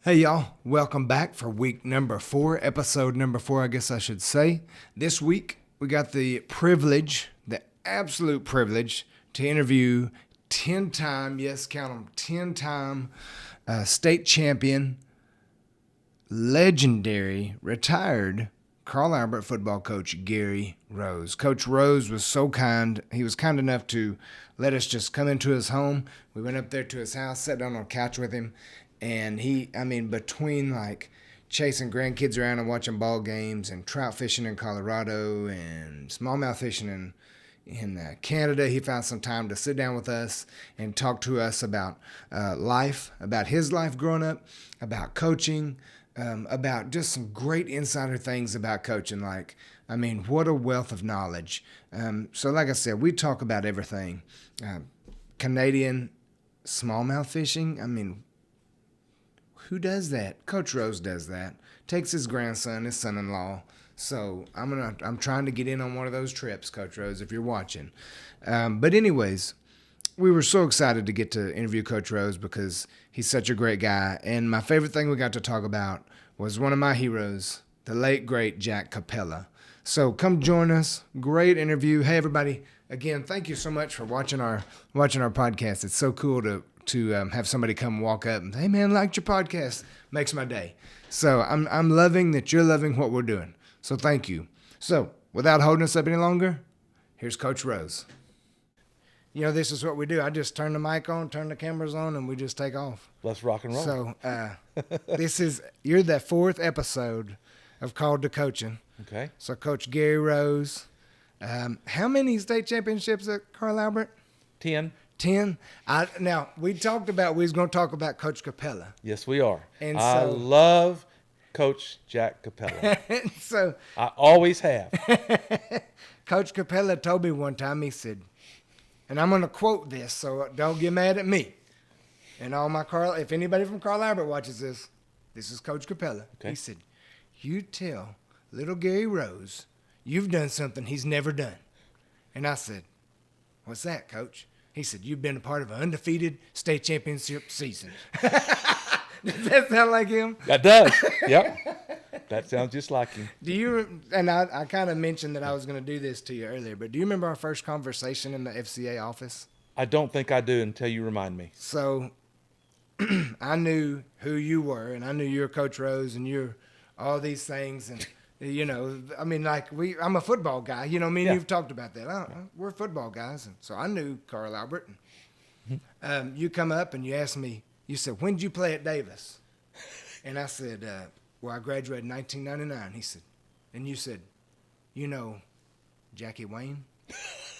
Hey y'all, welcome back for week number 4, episode number 4, I guess I should say. This week, we got the privilege, the absolute privilege, to interview 10-time, yes, count them, 10-time state champion, legendary, retired Carl Albert football coach Gary Rose. Coach Rose was so kind. He was kind enough to let us just come into his home. We went up there to his house, sat down on a couch with him, and between like chasing grandkids around and watching ball games and trout fishing in Colorado and smallmouth fishing in Canada, he found some time to sit down with us and talk to us about life, about his life growing up, about coaching, about just some great insider things about coaching. What a wealth of knowledge. So like I said, we talk about everything. Canadian smallmouth fishing, who does that? Coach Rose does that. Takes his grandson, his son-in-law. So I'm trying to get in on one of those trips, Coach Rose, if you're watching. But anyways, we were so excited to get to interview Coach Rose because he's such a great guy. And my favorite thing we got to talk about was one of my heroes, the late, great Jack Capella. So come join us. Great interview. Hey, everybody. Again, thank you so much for watching our podcast. It's so cool to have somebody come walk up and, hey, man, liked your podcast. Makes my day. So I'm loving that you're loving what we're doing. So thank you. So without holding us up any longer, here's Coach Rose. You know, this is what we do. I just turn the mic on, turn the cameras on, and we just take off. Let's rock and roll. So you're the 4th episode of Called to Coaching. Okay. So Coach Gary Rose, how many state championships at Carl Albert? 10. 10. Now, we was going to talk about Coach Capella. Yes, we are. And I love Coach Jack Capella. So I always have. Coach Capella told me one time, he said, and I'm going to quote this, so don't get mad at me. And if anybody from Carl Albert watches this is Coach Capella. Okay. He said, you tell little Gary Rose you've done something he's never done. And I said, what's that, Coach? He said, you've been a part of an undefeated state championship season. Does that sound like him? That does. Yep. That sounds just like him. I kind of mentioned that I was going to do this to you earlier, but do you remember our first conversation in the FCA office? I don't think I do until you remind me. So I knew who you were, and I knew you were Coach Rose, and you're all these things. And, I'm a football guy. You know, me and you've talked about that. We're football guys. And so I knew Carl Albert. And, you come up and you asked me, you said, when did you play at Davis? And I said, I graduated in 1999. He said, and you said, you know Jackie Wayne?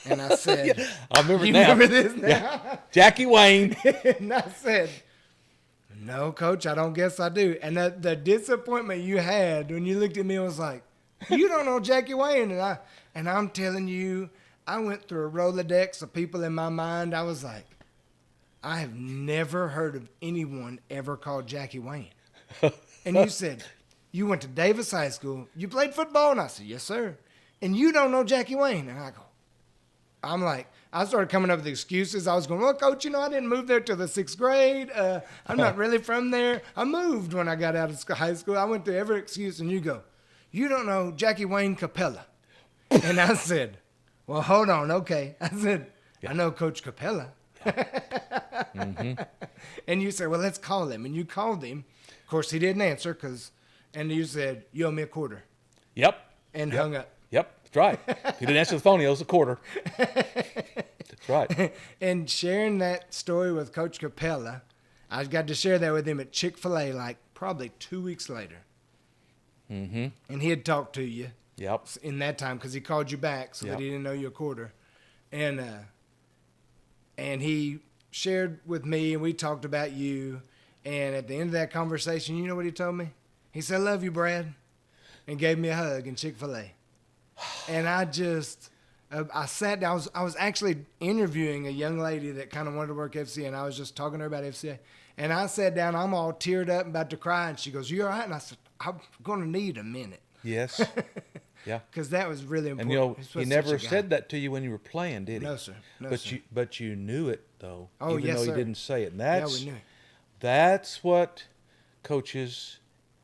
And I said, yeah, I remember you now. remember this now? Yeah. Jackie Wayne. And I said, no, Coach, I don't guess I do. And the disappointment you had when you looked at me was like, you don't know Jackie Wayne. And I'm telling you, I went through a Rolodex of people in my mind. I was like, I have never heard of anyone ever called Jackie Wayne. And you said, you went to Davis High School. You played football? And I said, yes, sir. And you don't know Jackie Wayne. And I started coming up with excuses. I was going, well, Coach, I didn't move there till the 6th grade. I'm not really from there. I moved when I got out of high school. I went through every excuse, and you go, you don't know Jackie Wayne Capella. And I said, well, hold on, okay. I said, I know Coach Capella. Mm-hmm. And you said, well, let's call him. And you called him. Of course, he didn't answer, and you said, you owe me a quarter. Yep. And hung up. Yep, that's right. If he didn't answer the phone, he owes a quarter. That's right. And sharing that story with Coach Capella, I got to share that with him at Chick-fil-A probably 2 weeks later. Mm-hmm. And he had talked to you. Yep. In that time because he called you back so that he didn't owe you a quarter. And he shared with me, and we talked about you. And at the end of that conversation, you know what he told me? He said, I love you, Brad, and gave me a hug in Chick-fil-A. And I sat down. I was actually interviewing a young lady that kind of wanted to work FCA, and I was just talking to her about FCA. And I sat down. I'm all teared up, about to cry, and she goes, you all right? And I said, I'm going to need a minute. Yes. Yeah. Because that was really important. And he never said that to you when you were playing, did he? No, sir. But you knew it, though. Oh, even yes, though sir. you didn't say it. And Yeah, we knew it. That's what coaches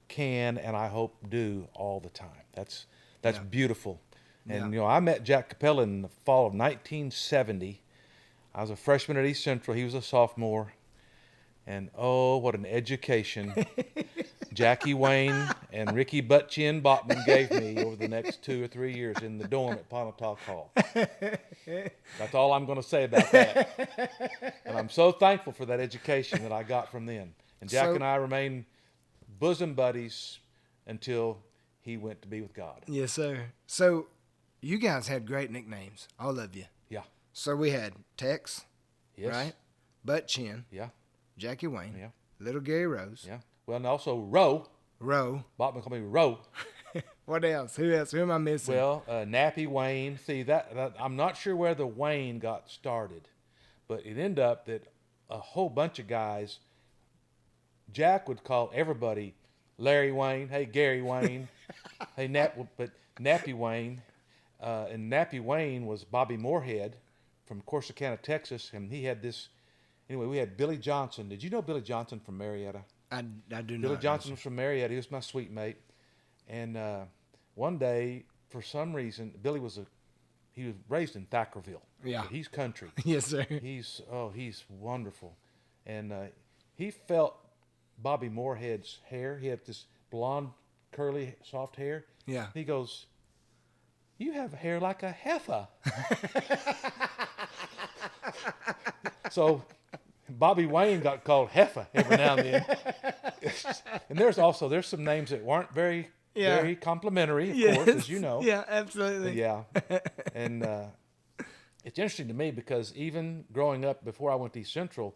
can and I hope do all the time. That's Yeah. beautiful. And Yeah. I met Jack Capella in the fall of 1970. I was a freshman at East Central. He was a sophomore. And oh, what an education Jackie Wayne and Ricky Buttchin Bachman gave me over the next 2 or 3 years in the dorm at Pontotoc Hall. That's all I'm going to say about that. And I'm so thankful for that education that I got from them. And Jack So- and I remained bosom buddies until he went to be with God. Yes, sir. So, you guys had great nicknames, all of you. Yeah. So we had Tex, Yes. right? Butt Chin, Yeah. Jackie Wayne, Yeah. Little Gary Rose, Yeah. Well, and also Roe. Roe. Bachman called me Roe. What else? Who else? Who am I missing? Well, Nappy Wayne. See, that I'm not sure where the Wayne got started, but it ended up that a whole bunch of guys, Jack would call everybody Larry Wayne, hey, Gary Wayne, hey, but Nappy Wayne. And Nappy Wayne was Bobby Moorhead from Corsicana, Texas, and he had this. Anyway, we had Billy Johnson. Did you know Billy Johnson from Marietta? I do not. Billy Johnson was from Marietta. He was my suite mate. And one day, for some reason, he was raised in Thackerville. Yeah. But he's country. Yes, sir. He's wonderful. And he felt Bobby Moorhead's hair. He had this blonde, curly, soft hair. Yeah. He goes, "You have hair like a heifer." So Bobby Wayne got called Heifer every now and then. And there's some names that weren't very complimentary, of course, as you know. Yeah, absolutely. Yeah. And it's interesting to me because even growing up before I went to East Central,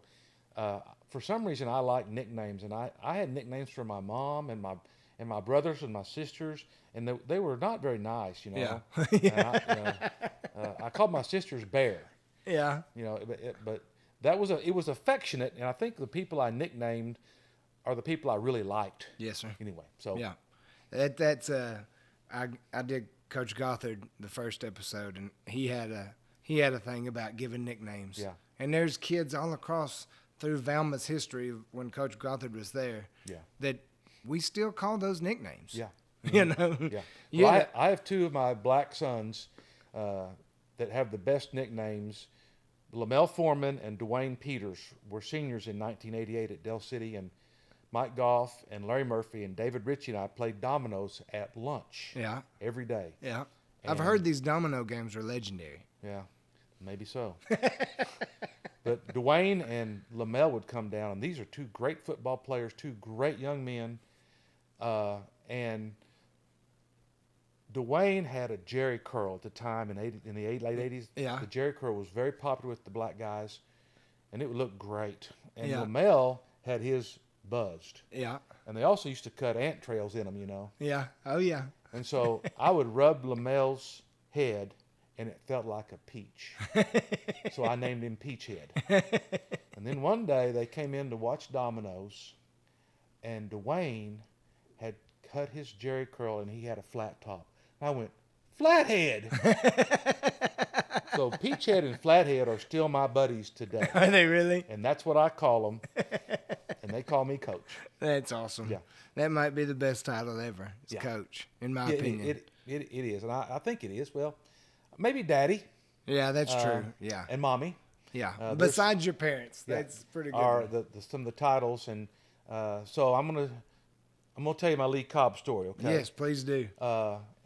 for some reason I like nicknames, and I had nicknames for my mom and my brothers and my sisters, and they were not very nice, Yeah. And I called my sisters Bear, Yeah. but it was affectionate, and I think the people I nicknamed are the people I really liked. Yes, sir. Anyway, so Yeah. I did Coach Gothard the first episode, and he had a thing about giving nicknames. Yeah. And there's kids all across through Valma's history of when Coach Gothard was there. Yeah. That we still call those nicknames. Yeah. You know. Yeah. Yeah. Well, I have two of my black sons that have the best nicknames. Lamel Foreman and Dwayne Peters were seniors in 1988 at Del City, and Mike Goff and Larry Murphy and David Ritchie and I played dominoes at lunch Yeah. every day. Yeah. I've And- heard these domino games are legendary. Yeah, maybe so. But Dwayne and Lamel would come down, and these are two great football players, two great young men. And Dwayne had a Jerry curl at the time in the late 80s. Yeah. The Jerry curl was very popular with the black guys, and it would look great. And Yeah. Lamel had his buzzed. Yeah. And they also used to cut ant trails in them, Yeah. Oh, yeah. And so I would rub Lamel's head, and it felt like a peach. So I named him Peachhead. And then one day they came in to watch dominoes, and Dwayne had cut his Jerry curl, and he had a flat top. And I went, Flathead! So Peachhead and Flathead are still my buddies today. Are they really? And that's what I call them. And they call me Coach. That's awesome. Yeah. That might be the best title ever. It's Yeah. Coach, in my Yeah, opinion. it is, and I think it is. Well, maybe Daddy Yeah, that's true. Yeah. and Mommy Yeah. there's- Besides your parents, yeah, that's pretty good. are some of the titles, and so I'm gonna tell you my Lee Cobb story. Okay. Yes, please do.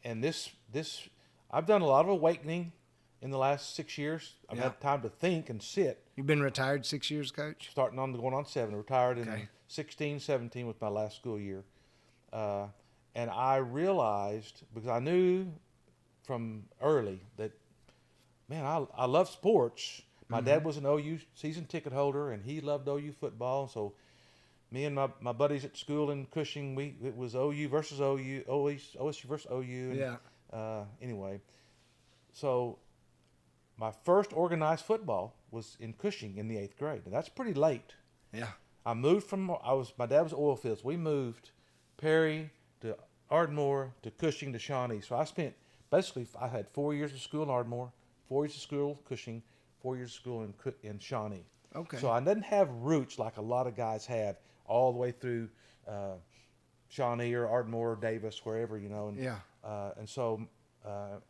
And this I've done a lot of awakening in the last 6 years. I've Yeah. had time to think and sit. You've been retired 6 years, Coach? Going on 7. Retired in Okay. 16, 17 with my last school year. And I realized, because I knew from early that, man, I love sports. My dad was an OU season ticket holder, and he loved OU football. So me and my buddies at school in Cushing, it was OU versus OU, OSU versus OU. And, Yeah. Anyway, so my first organized football was in Cushing in the 8th grade. And that's pretty late. Yeah. I moved my dad was oil fields. We moved Perry to Ardmore to Cushing to Shawnee. So I had 4 years of school in Ardmore, 4 years of school in Cushing, 4 years of school in Shawnee. Okay. So I didn't have roots like a lot of guys have all the way through Shawnee or Ardmore, Davis, wherever, And, Yeah. and so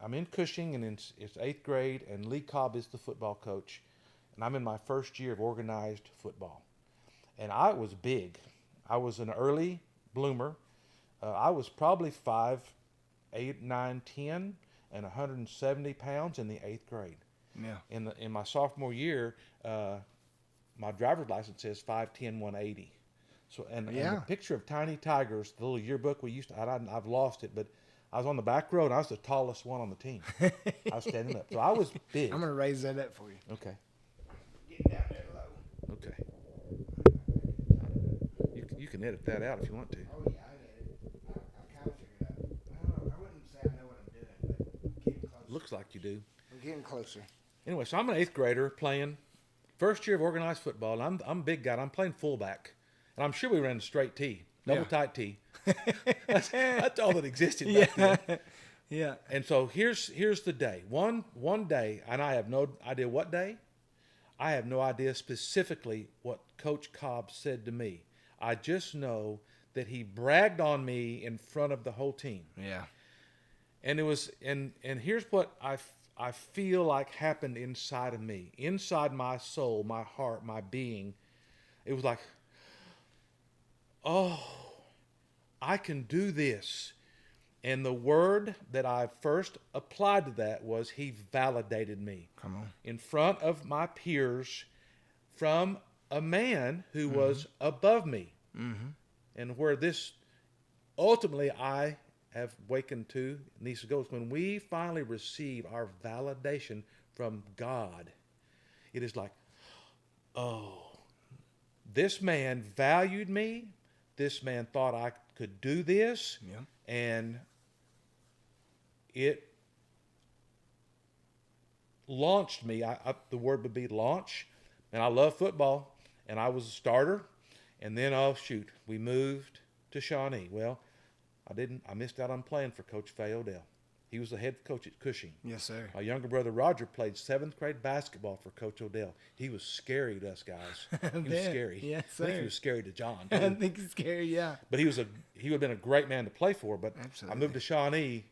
I'm in Cushing, and it's 8th grade, and Lee Cobb is the football coach. And I'm in my first year of organized football. And I was big. I was an early bloomer. I was probably 5, 8, 9, 10, and 170 pounds in the 8th grade. Yeah. In my sophomore year, my driver's license says 5'10", 180. So and the picture of Tiny Tigers, the little yearbook we used to, I've lost it, but I was on the back row and I was the tallest one on the team. I was standing up, so I was big. I'm gonna raise that up for you. Okay. Getting down there low. Okay. You can edit that out if you want to. Oh yeah, I get it. I kind of figured out. I wouldn't say I know what I'm doing, but getting closer. Looks like you do. I'm getting closer. Anyway, so I'm an 8th grader playing first year of organized football. And I'm a big guy. I'm playing fullback, and I'm sure we ran a straight T, double tight T. That's all that existed back then. Yeah. And so here's the day. One day, and I have no idea what day. I have no idea specifically what Coach Cobb said to me. I just know that he bragged on me in front of the whole team. Yeah. And it was and here's what I feel like happened inside of me, inside my soul, my heart, my being. It was like, oh, I can do this. And the word that I first applied to that was he validated me. Come on. In front of my peers from a man who was above me. Mm-hmm. And where this ultimately I have wakened to, needs to go, is when we finally receive our validation from God. It is like, oh, this man valued me. This man thought I could do this. Yeah. And it launched me. The word would be launch. And I love football. And I was a starter. And then, oh, shoot, we moved to Shawnee. Well, I missed out on playing for Coach Fay Odell. He was the head coach at Cushing. Yes, sir. My younger brother Roger played 7th grade basketball for Coach Odell. He was scary to us guys. He was scary. Yes, I think sir. he was scary to John, I too. think it's scary. Yeah. But he would have been a great man to play for. But Absolutely. I moved to Shawnee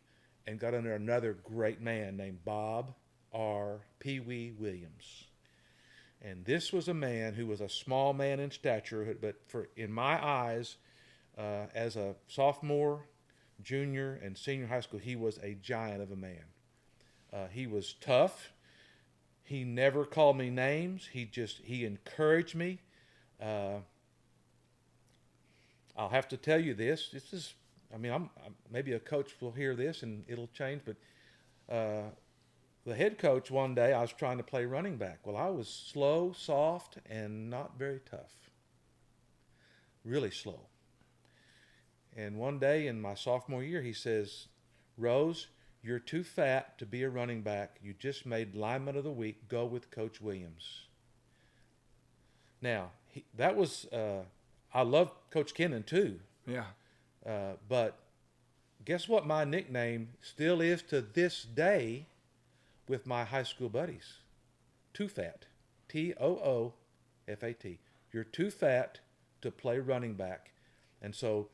and got under another great man named Bob R. Pee Wee Williams. And this was a man who was a small man in stature, but in my eyes, as a sophomore, junior, and senior high school, he was a giant of a man. He was tough. He never called me names. He encouraged me. I'll have to tell you this. I'm maybe a coach will hear this and it'll change, but the head coach one day, I was trying to play running back. Well, I was slow, soft, and not very tough. Really slow. And one day in my sophomore year, he says, Rose, you're too fat to be a running back. You just made lineman of the week. Go with Coach Williams. Now, I love Coach Kennan too. Yeah. But guess what my nickname still is to this day with my high school buddies? Too fat. Toofat. You're too fat to play running back. And so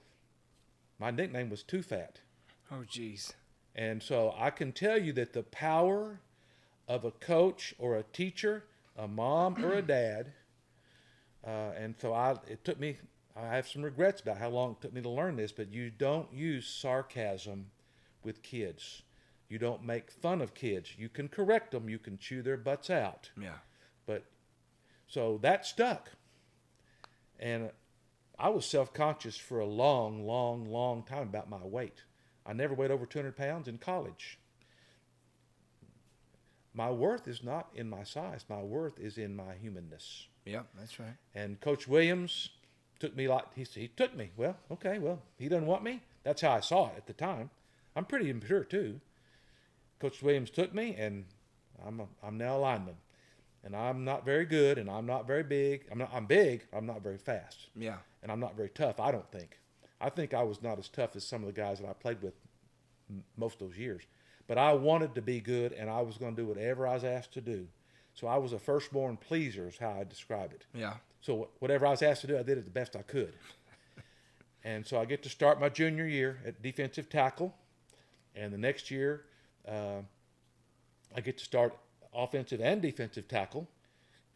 my nickname was Too Fat. Oh, geez. And so I can tell you that the power of a coach or a teacher, a mom or a dad, and so I have some regrets about how long it took me to learn this, but you don't use sarcasm with kids. You don't make fun of kids. You can correct them. You can chew their butts out. Yeah. But so that stuck. And I was self-conscious for a long, long, long time about my weight. I never weighed over 200 pounds in college. My worth is not in my size. My worth is in my humanness. Yeah, that's right. And Coach Williams took me like, he took me. Well, okay, he doesn't want me. That's how I saw it at the time. I'm pretty immature too. Coach Williams took me, and I'm now a lineman. And I'm not very good, and I'm not very big. I'm big. I'm not very fast. Yeah. And I'm not very tough, I don't think. I think I was not as tough as some of the guys that I played with most of those years. But I wanted to be good, and I was going to do whatever I was asked to do. So I was a firstborn pleaser is how I describe it. Yeah. So whatever I was asked to do, I did it the best I could. And so I get to start my junior year at defensive tackle. And the next year, I get to start offensive and defensive tackle.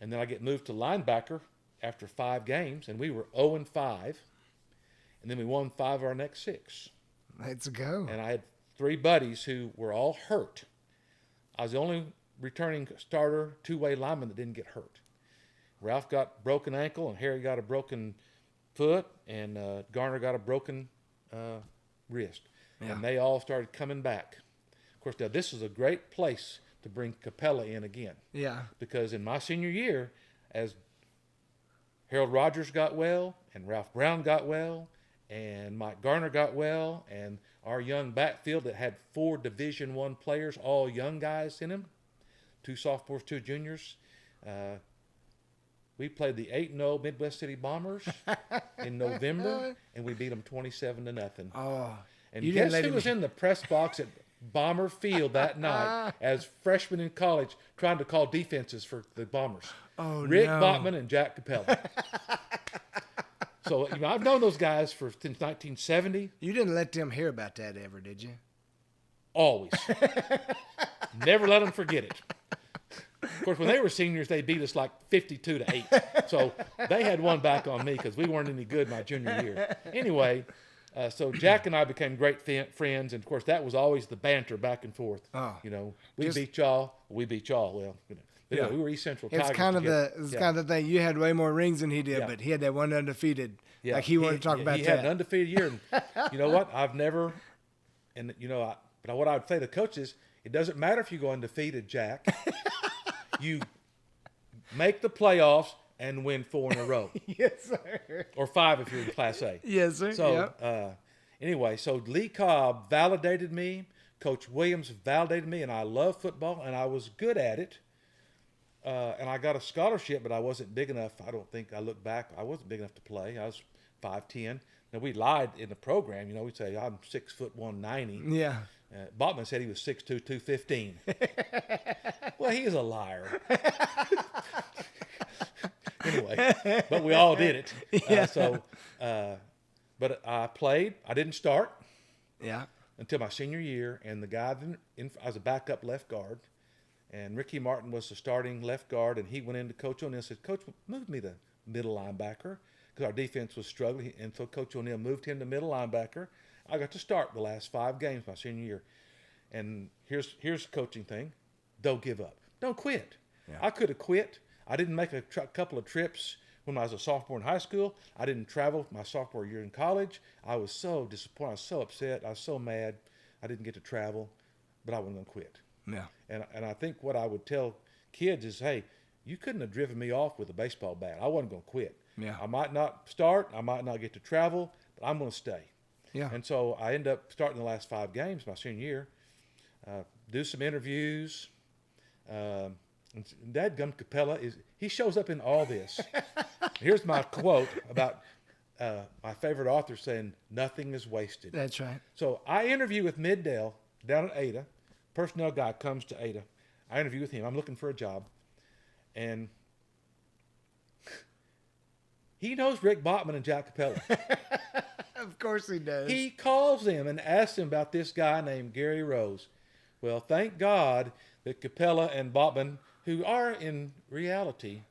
And then I get moved to linebacker after 5 games. And we were 0-5. And then we won 5 of our next 6. Let's go. And I had 3 buddies who were all hurt. I was the only returning starter, 2-way lineman that didn't get hurt. Ralph got broken ankle, and Harry got a broken foot, and Garner got a broken wrist. Yeah. And they all started coming back. Of course, now this is a great place to bring Capella in again. Yeah. Because in my senior year, as Harold Rogers got well, and Ralph Brown got well, and Mike Garner got well, and our young backfield that had 4 Division I players, all young guys in them, 2 sophomores, 2 juniors. We played the 8-0 Midwest City Bombers in November, and we beat them 27-0. Oh. And You didn't guess let who him- was in the press box at Bomber Field that night as freshmen in college trying to call defenses for the Bombers? Oh, Rick no. Botman and Jack Capella. So, I've known those guys since 1970. You didn't let them hear about that ever, did you? Always. Never let them forget it. Of course, when they were seniors, they beat us like 52-8. So they had one back on me because we weren't any good my junior year. Anyway, so Jack and I became great friends, and of course that was always the banter back and forth. Oh. We Just- beat y'all, we beat y'all. Well, but Yeah. we were East Central It's Tigers. kind of together. the Yeah. kind of thing. You had way more rings than he did, Yeah. but he had that one undefeated. Yeah. Like he wanted to talk about he that. had an undefeated year, and you know what? I've never, and but what I would say to coaches, it doesn't matter if you go undefeated, Jack. You make the playoffs and win 4 in a row, Yes, sir. or 5 if you're in Class A. Yes, sir. So Yep. Anyway, so Lee Cobb validated me. Coach Williams validated me, and I love football, and I was good at it. And I got a scholarship, but I wasn't big enough. I don't think I look back. I wasn't big enough to play. I was 5'10". Now we lied in the program. We'd say I'm 6'1", 190. Yeah. Botman said he was 6'2", 215. Well, he is a liar. Anyway, but we all did it. Yeah. But I played. I didn't start Yeah. until my senior year, and the guy I was a backup left guard, and Ricky Martin was the starting left guard, and he went into Coach O'Neill and said, "Coach, move me to middle linebacker," because our defense was struggling, and so Coach O'Neill moved him to middle linebacker. I got to start the last 5 games my senior year, and here's the coaching thing: don't give up, don't quit. Yeah. I could have quit. I didn't make a couple of trips when I was a sophomore in high school. I didn't travel my sophomore year in college. I was so disappointed. I was so upset. I was so mad. I didn't get to travel, but I wasn't going to quit. Yeah. And I think what I would tell kids is, hey, you couldn't have driven me off with a baseball bat. I wasn't going to quit. Yeah. I might not start. I might not get to travel, but I'm going to stay. Yeah. And so I ended up starting the last 5 games my senior year, do some interviews. And Dadgum Capella he shows up in all this. Here's my quote about my favorite author saying, "Nothing is wasted." That's right. So I interview with Middale down at Ada. Personnel guy comes to Ada. I interview with him. I'm looking for a job. And he knows Rick Botman and Jack Capella. Of course he does. He calls them and asks them about this guy named Gary Rose. Well, thank God that Capella and Botman, who are in reality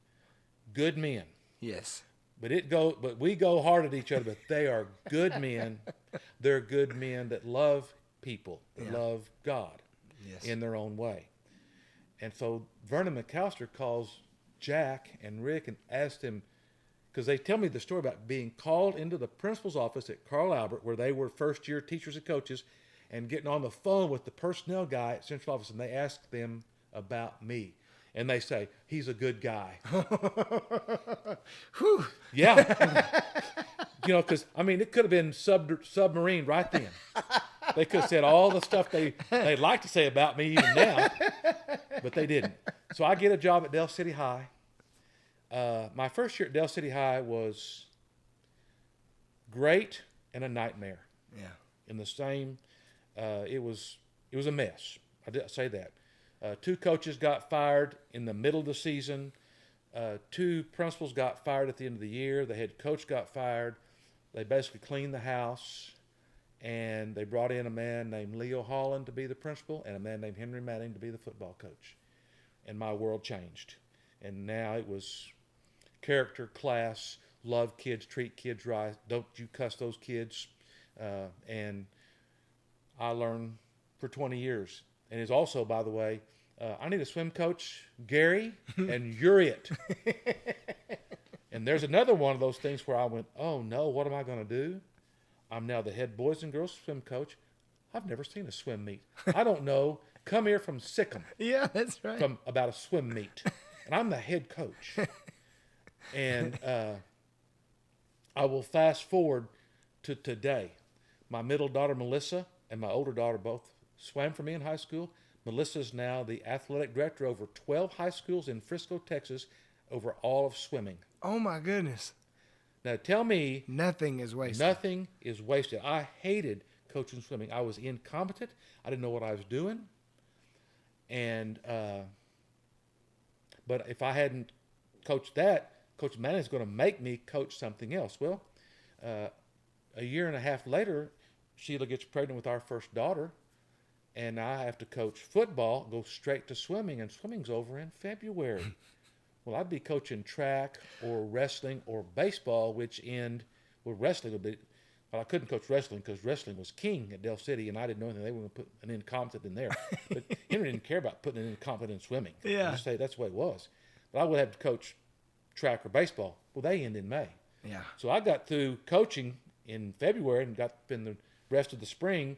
good men, Yes. but we go hard at each other, but they are good men. They're good men that love people, that Yeah. love God Yes. in their own way. And so Vernon McAllister calls Jack and Rick and asks them, because they tell me the story about being called into the principal's office at Carl Albert, where they were first-year teachers and coaches, and getting on the phone with the personnel guy at central office, and they ask them about me. And they say, he's a good guy. Whew. Yeah. Because, it could have been submarine right then. They could have said all the stuff they'd like to say about me even now, but they didn't. So I get a job at Del City High. My first year at Del City High was great and a nightmare. Yeah. In the same, it was a mess. I did say that. 2 coaches got fired in the middle of the season. 2 principals got fired at the end of the year. The head coach got fired. they basically cleaned the house, and they brought in a man named Leo Holland to be the principal and a man named Henry Manning to be the football coach. And my world changed. And now it was character, class, love kids, treat kids right, don't you cuss those kids. And I learned for 20 years. And it's also, by the way, I need a swim coach, Gary, and you're it. And there's another one of those things where I went, oh no, what am I going to do? I'm now the head boys and girls swim coach. I've never seen a swim meet. I don't know. Come here from Sikkim. Yeah, that's right. From about a swim meet. And I'm the head coach. And I will fast forward to today. My middle daughter, Melissa, and my older daughter both swam for me in high school. Melissa's now the athletic director over 12 high schools in Frisco, Texas, over all of swimming. Oh, my goodness. Now, tell me, Nothing is wasted. nothing is wasted. I hated coaching swimming. I was incompetent. I didn't know what I was doing. And, but if I hadn't coached that, Coach Manning is going to make me coach something else. Well, a year and a half later, Sheila gets pregnant with our first daughter, and I have to coach football, go straight to swimming, and swimming's over in February. Well, I'd be coaching track or wrestling or baseball, wrestling would be, well, I couldn't coach wrestling because wrestling was king at Del City, and I didn't know anything. They were going to put an incompetent in there. But Henry didn't care about putting an incompetent in swimming. Yeah. Just say that's the way it was. But I would have to coach track or baseball. Well, they end in May. Yeah. So I got through coaching in February and got in the rest of the spring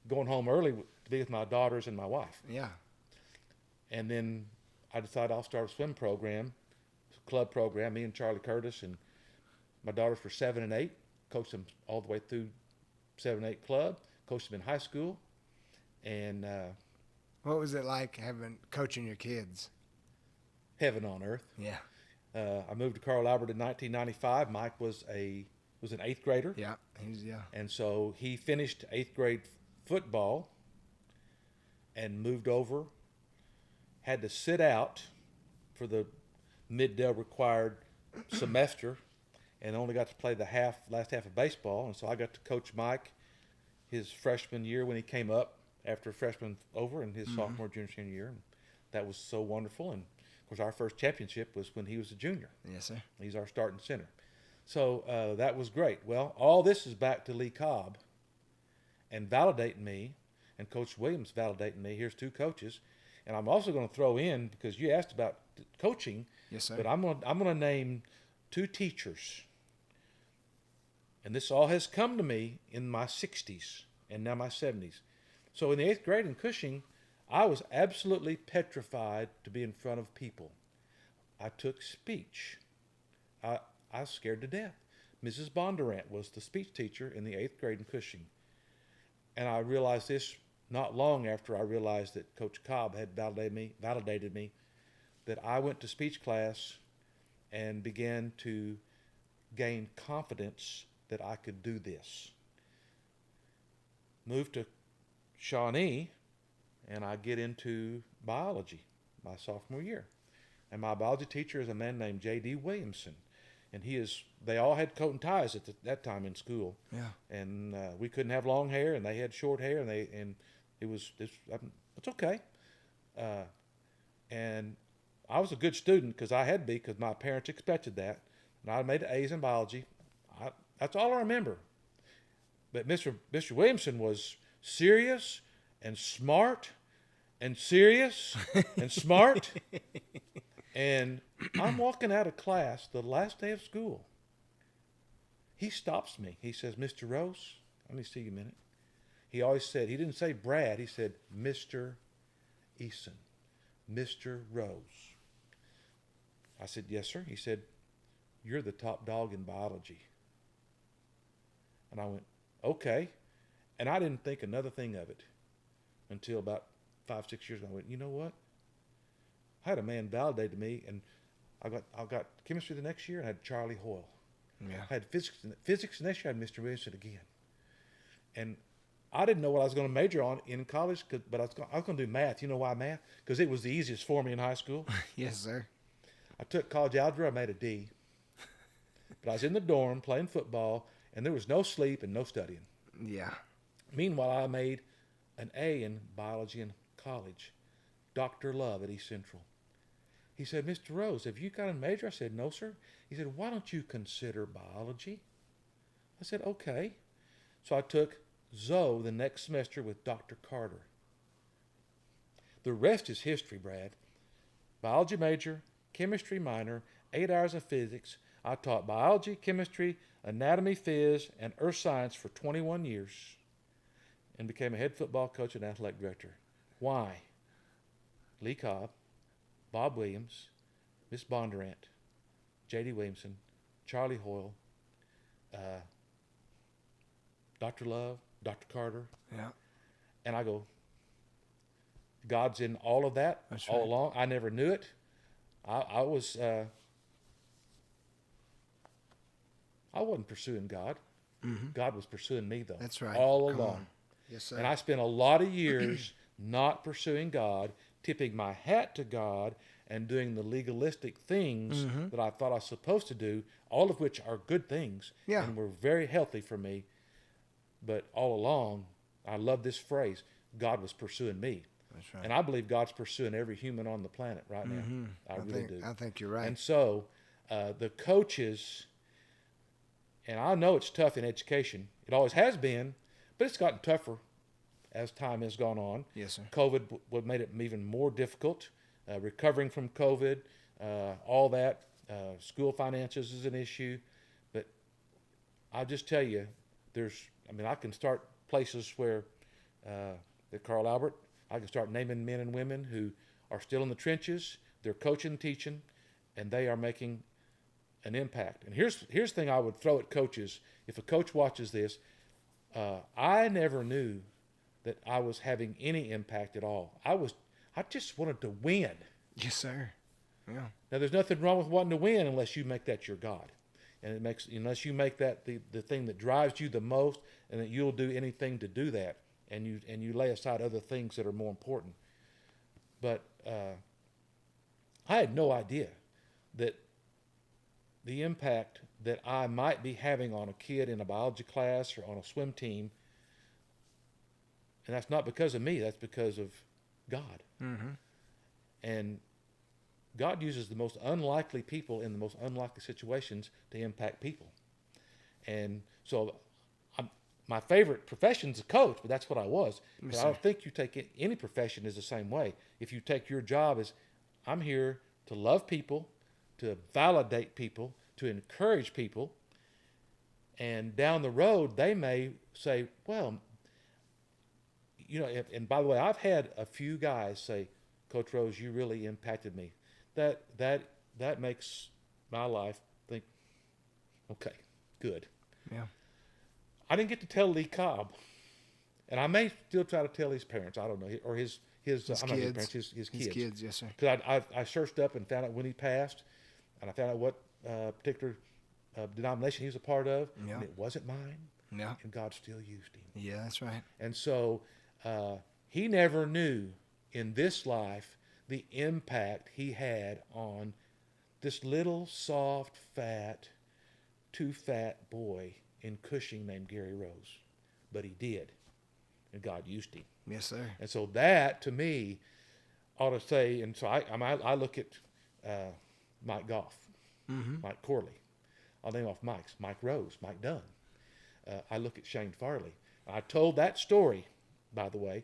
going home early to be with my daughters and my wife. Yeah. And then I decided I'll start a swim program, club program. Me and Charlie Curtis and my daughters were 7 and 8. Coached them all the way through 7 and 8 club. Coached them in high school. And What was it like coaching your kids? heaven on earth. Yeah. I moved to Carl Albert in 1995. Mike was an 8th grader. Yeah. And so he finished 8th grade football and moved over, had to sit out for the mid-Dell required semester, and only got to play the last half of baseball. And so I got to coach Mike his freshman year when he came up after freshman over, and his sophomore, junior, senior year. And that was so wonderful. And of course, our first championship was when he was a junior. Yes, sir. He's our starting center. So that was great. Well, all this is back to Lee Cobb and validating me, and Coach Williams validating me. Here's 2 coaches. And I'm also going to throw in, because you asked about coaching, Yes, sir. but I'm going to name 2 teachers. And this all has come to me in my 60s and now my 70s. So in the 8th grade in Cushing, I was absolutely petrified to be in front of people. I took speech. I was scared to death. Mrs. Bondurant was the speech teacher in the 8th grade in Cushing. And I realized this not long after I realized that Coach Cobb had validated me, that I went to speech class and began to gain confidence that I could do this. Moved to Shawnee, and I get into biology my sophomore year. And my biology teacher is a man named J.D. Williamson. And they all had coat and ties at that time in school. Yeah. And we couldn't have long hair, and they had short hair, and it's okay. And I was a good student because I had to be, because my parents expected that. And I made A's in biology. That's all I remember. But Mr. Williamson was serious and smart and serious and smart. And I'm walking out of class the last day of school. He stops me. He says, Mr. Rose, let me see you a minute. He always said, he didn't say Brad, he said, Mr. Eason, Mr. Rose. I said, yes, sir. He said, you're the top dog in biology. And I went, okay. And I didn't think another thing of it until about 5-6 years ago. I went, you know what? I had a man validate me, and I got chemistry the next year, and I had Charlie Hoyle. Yeah. I had physics the next year, I had Mr. Williamson again. And I didn't know what I was going to major on in college, but I was going to do math. You know why math? Because it was the easiest for me in high school. Yes, sir. I took college algebra, I made a D. But I was in the dorm playing football, And there was no sleep and no studying. Yeah. Meanwhile, I made an A in biology in college. Dr. Love at East Central. He said, Mr. Rose, have you got a major? I said, no, sir. He said, why don't you consider biology? I said, okay. So I took Zoe the next semester with Dr. Carter. The rest is history, Brad. Biology major, chemistry minor, 8 hours of physics. I taught biology, chemistry, anatomy, phys, and earth science for 21 years and became a head football coach and athletic director. Why? Lee Cobb, Bob Williams, Miss Bondurant, J.D. Williamson, Charlie Hoyle, Dr. Love, Dr. Carter. Yeah. And I go, God's in all of that. That's all right. along. I never knew it. I wasn't pursuing God. God was pursuing me, though. That's right. All Come along. on. Yes, sir. And I spent a lot of years not pursuing God, tipping my hat to God, and doing the legalistic things that I thought I was supposed to do, all of which are good things Yeah. and were very healthy for me. But all along, I love this phrase, God was pursuing me. That's right. And I believe God's pursuing every human on the planet right now. I really do. I think you're right. And so the coaches, and I know it's tough in education. It always has been, but it's gotten tougher as time has gone on. Yes, sir. COVID made it even more difficult. Recovering from COVID, all that. School finances is an issue. But I'll just tell you, I can start places where, at Carl Albert, I can start naming men and women who are still in the trenches. They're coaching, teaching, and they are making an impact. And here's the thing I would throw at coaches. If a coach watches this, I never knew that I was having any impact at all. I just wanted to win. Yes, sir. Yeah. Now, there's nothing wrong with wanting to win unless you make that your God. And unless you make that the thing that drives you the most, and that you'll do anything to do that, and you lay aside other things that are more important. But I had no idea that the impact that I might be having on a kid in a biology class or on a swim team, and that's not because of me, that's because of God. And God uses the most unlikely people in the most unlikely situations to impact people. And so my favorite profession is a coach, but that's what I was. But I don't think you take any profession is the same way. If you take your job as, I'm here to love people, to validate people, to encourage people, and down the road they may say, well, and by the way, I've had a few guys say, Coach Rose, you really impacted me. That makes my life think, okay, good. Yeah. I didn't get to tell Lee Cobb, and I may still try to tell his parents. I don't know, or his I'm not his parents, his kids. His kids, yes, sir. Because I searched up and found out when he passed, and I found out what particular denomination he was a part of, Yeah. and it wasn't mine. Yeah. And God still used him. Yeah, that's right. And so he never knew in this life the impact he had on this little soft, too fat boy in Cushing named Gary Rose. But he did. And God used him. Yes, sir. And so that, to me, ought to say, and so I look at Mike Goff, Mike Corley. I'll name off Mike's. Mike Rose, Mike Dunn. I look at Shane Farley. I told that story, by the way.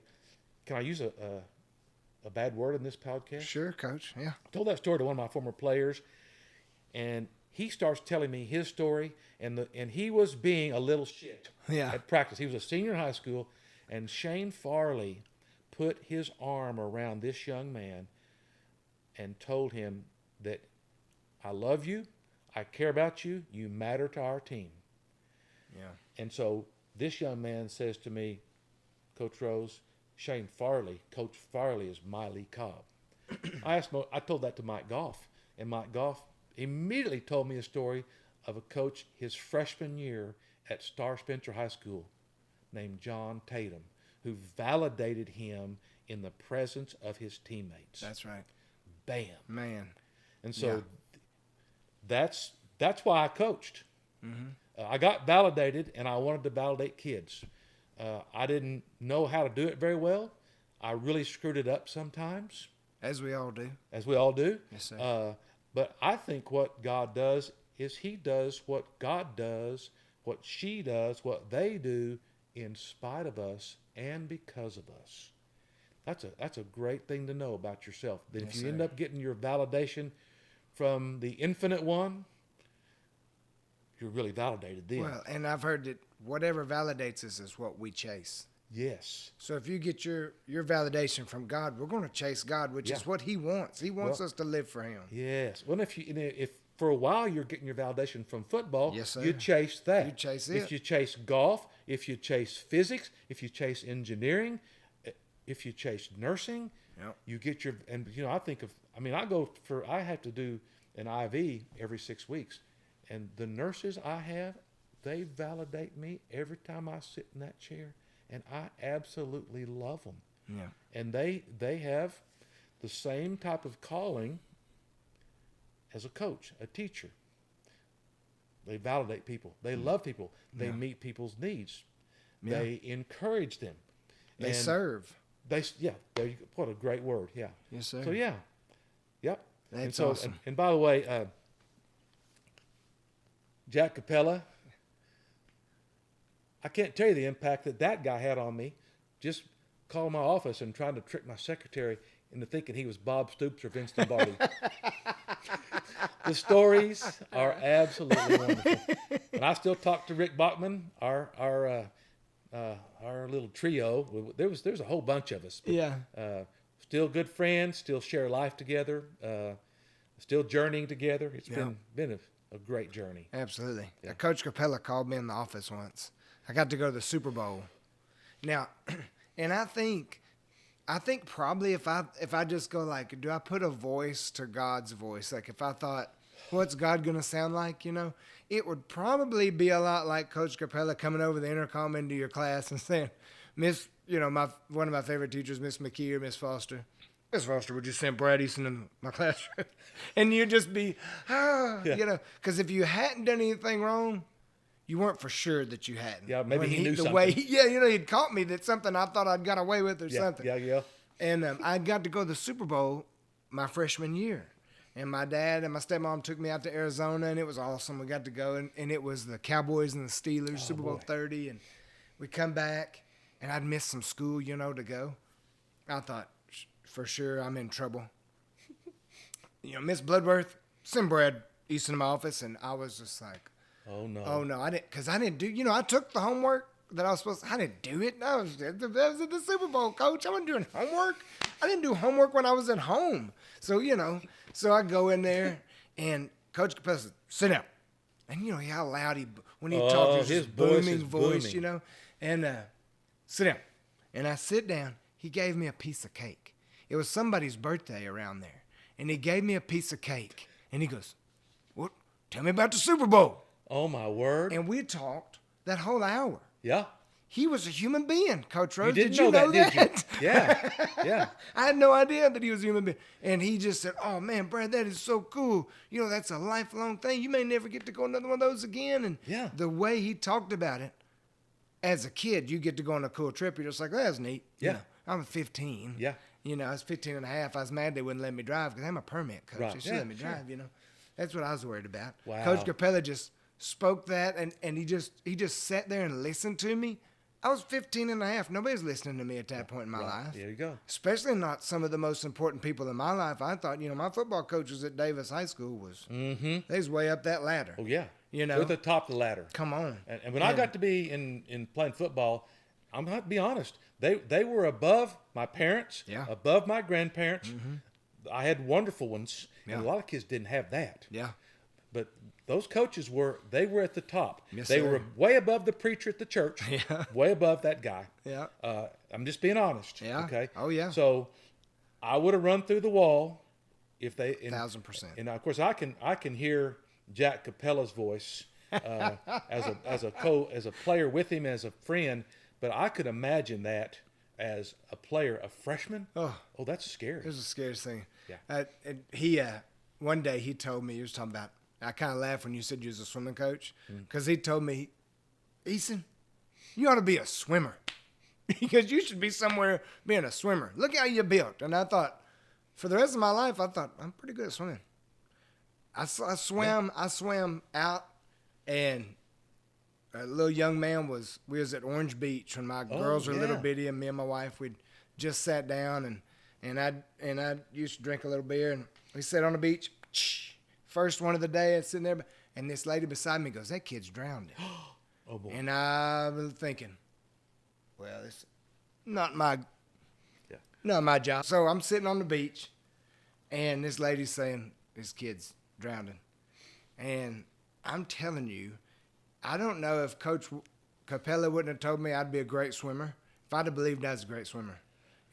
Can I use a bad word in this podcast? Sure, Coach. Yeah. I told that story to one of my former players, and he starts telling me his story, and he was being a little shit at practice. He was a senior in high school, and Shane Farley put his arm around this young man and told him that I love you, I care about you, you matter to our team. Yeah. And so this young man says to me, Coach Rose, Shane Farley, Coach Farley is my Lee Cobb. I told that to Mike Goff, and Mike Goff immediately told me a story of a coach his freshman year at Star Spencer High School named John Tatum, who validated him in the presence of his teammates. That's right. Bam. Man. And so that's why I coached. I got validated, and I wanted to validate kids. I didn't know how to do it very well. I really screwed it up sometimes, As we all do. as we all do. Yes, sir. But I think what God does is He does what God does, what she does, what they do in spite of us and because of us. That's a great thing to know about yourself. That Yes, if you end sir. up getting your validation from the Infinite One, you're really validated then. Well, and I've heard that whatever validates us is what we chase. Yes. So if you get your validation from God, we're going to chase God, which Yeah. is what He wants. He wants us to live for Him. Yes. Well, if for a while you're getting your validation from football, Yes, sir. you chase that. You chase If it. you chase golf, if you chase physics, if you chase engineering, if you chase nursing, Yep. you get your. And I have to do an IV every 6 weeks, and the nurses I have, they validate me every time I sit in that chair, and I absolutely love them. Yeah. And they have the same type of calling as a coach, a teacher. They validate people. They love people. They meet people's needs. Yeah. They encourage them. They And serve. what a great word. Yeah. Yes, sir. So yeah. Yep. That's and so, awesome. And by the way, Jack Capella, I can't tell you the impact that guy had on me. Just calling my office and trying to trick my secretary into thinking he was Bob Stoops or Vince Lombardi. The stories are absolutely wonderful. And I still talk to Rick Bachman, our little trio. There's a whole bunch of us. But, Yeah. still good friends. Still share life together. Still journeying together. It's Yeah. been a great journey. Absolutely. Yeah. Coach Capella called me in the office once. I got to go to the Super Bowl. Now, and I think probably if I just go like, do I put a voice to God's voice? Like if I thought, what's God gonna sound like? It would probably be a lot like Coach Capella coming over the intercom into your class and saying, Miss, one of my favorite teachers, Miss McKee or Miss Foster. Miss Foster, would you send Brad Easton in my classroom? And you'd just be, because if you hadn't done anything wrong, you weren't for sure that you hadn't. Yeah, maybe When he knew the something. way he'd caught me that something I thought I'd got away with or something. Yeah. And I got to go to the Super Bowl my freshman year. And my dad and my stepmom took me out to Arizona, and it was awesome. We got to go, and it was the Cowboys and the Steelers, Super Bowl boy. 30. And we come back, and I'd missed some school, to go. I thought, for sure, I'm in trouble. Miss Bloodworth, send Brad Easton to my office. And I was just like, Oh no. oh, no, I didn't do, I took the homework that I was supposed to. I didn't do it. I was at the Super Bowl, coach. I wasn't doing homework. I didn't do homework when I was at home. So, so I go in there, and Coach Capella says, sit down. And how loud when he talked, it was his this voice booming is voice, booming. and sit down. And I sit down. He gave me a piece of cake. It was somebody's birthday around there. And he gave me a piece of cake. And he goes, what? Tell me about the Super Bowl. Oh my word. And we talked that whole hour. Yeah. He was a human being, Coach Rose. You didn't Did you know that, that? did you? Yeah. Yeah. I had no idea that he was a human being. And he just said, oh, man, Brad, that is so cool. That's a lifelong thing. You may never get to go another one of those again. And Yeah. the way he talked about it, as a kid, you get to go on a cool trip. You're just like, that's neat. Yeah. I'm 15. Yeah. I was 15 and a half. I was mad they wouldn't let me drive because I'm a permit coach. Right. They should Yeah, let me sure. drive, That's what I was worried about. Wow. Coach Capella just spoke that, and he just sat there and listened to me. I was 15 and a half. Nobody's listening to me at that point in my life. There you go. Especially not some of the most important people in my life. I thought, my football coaches at Davis High School they was way up that ladder. Oh yeah. You know? They're at the top of the ladder. Come on. And when I got to be in playing football, I'm going to be honest. They were above my parents, Yeah. above my grandparents. I had wonderful ones, Yeah. and a lot of kids didn't have that. Yeah. But those coaches were at the top. Yes, they sir. were way above the preacher at the church. Yeah. Way above that guy. Yeah. I'm just being honest. Yeah. Okay. Oh, yeah. So I would have run through the wall if they 1,000%. And of course I can hear Jack Capella's voice as a player with him, as a friend. But I could imagine that as a player, a freshman. Oh. That's scary. It was the scariest thing. Yeah. And he one day he told me, he was talking about I kind of laughed when you said you was a swimming coach because he told me, Eason, you ought to be a swimmer because you should be somewhere being a swimmer. Look how you built. And I thought, for the rest of my life, I thought, I'm pretty good at swimming. I swam out, and a little young man we was at Orange Beach when my girls were little bitty, and me and my wife, we'd just sat down, and I used to drink a little beer, and we sat on the beach. First one of the day, I'm sitting there, and this lady beside me goes, "That kid's drowned." Oh boy. And I was thinking, well, it's not my job. So I'm sitting on the beach, and this lady's saying, "This kid's drowning," and I'm telling you, I don't know if Coach Capella wouldn't have told me I'd be a great swimmer if I'd have believed I was a great swimmer.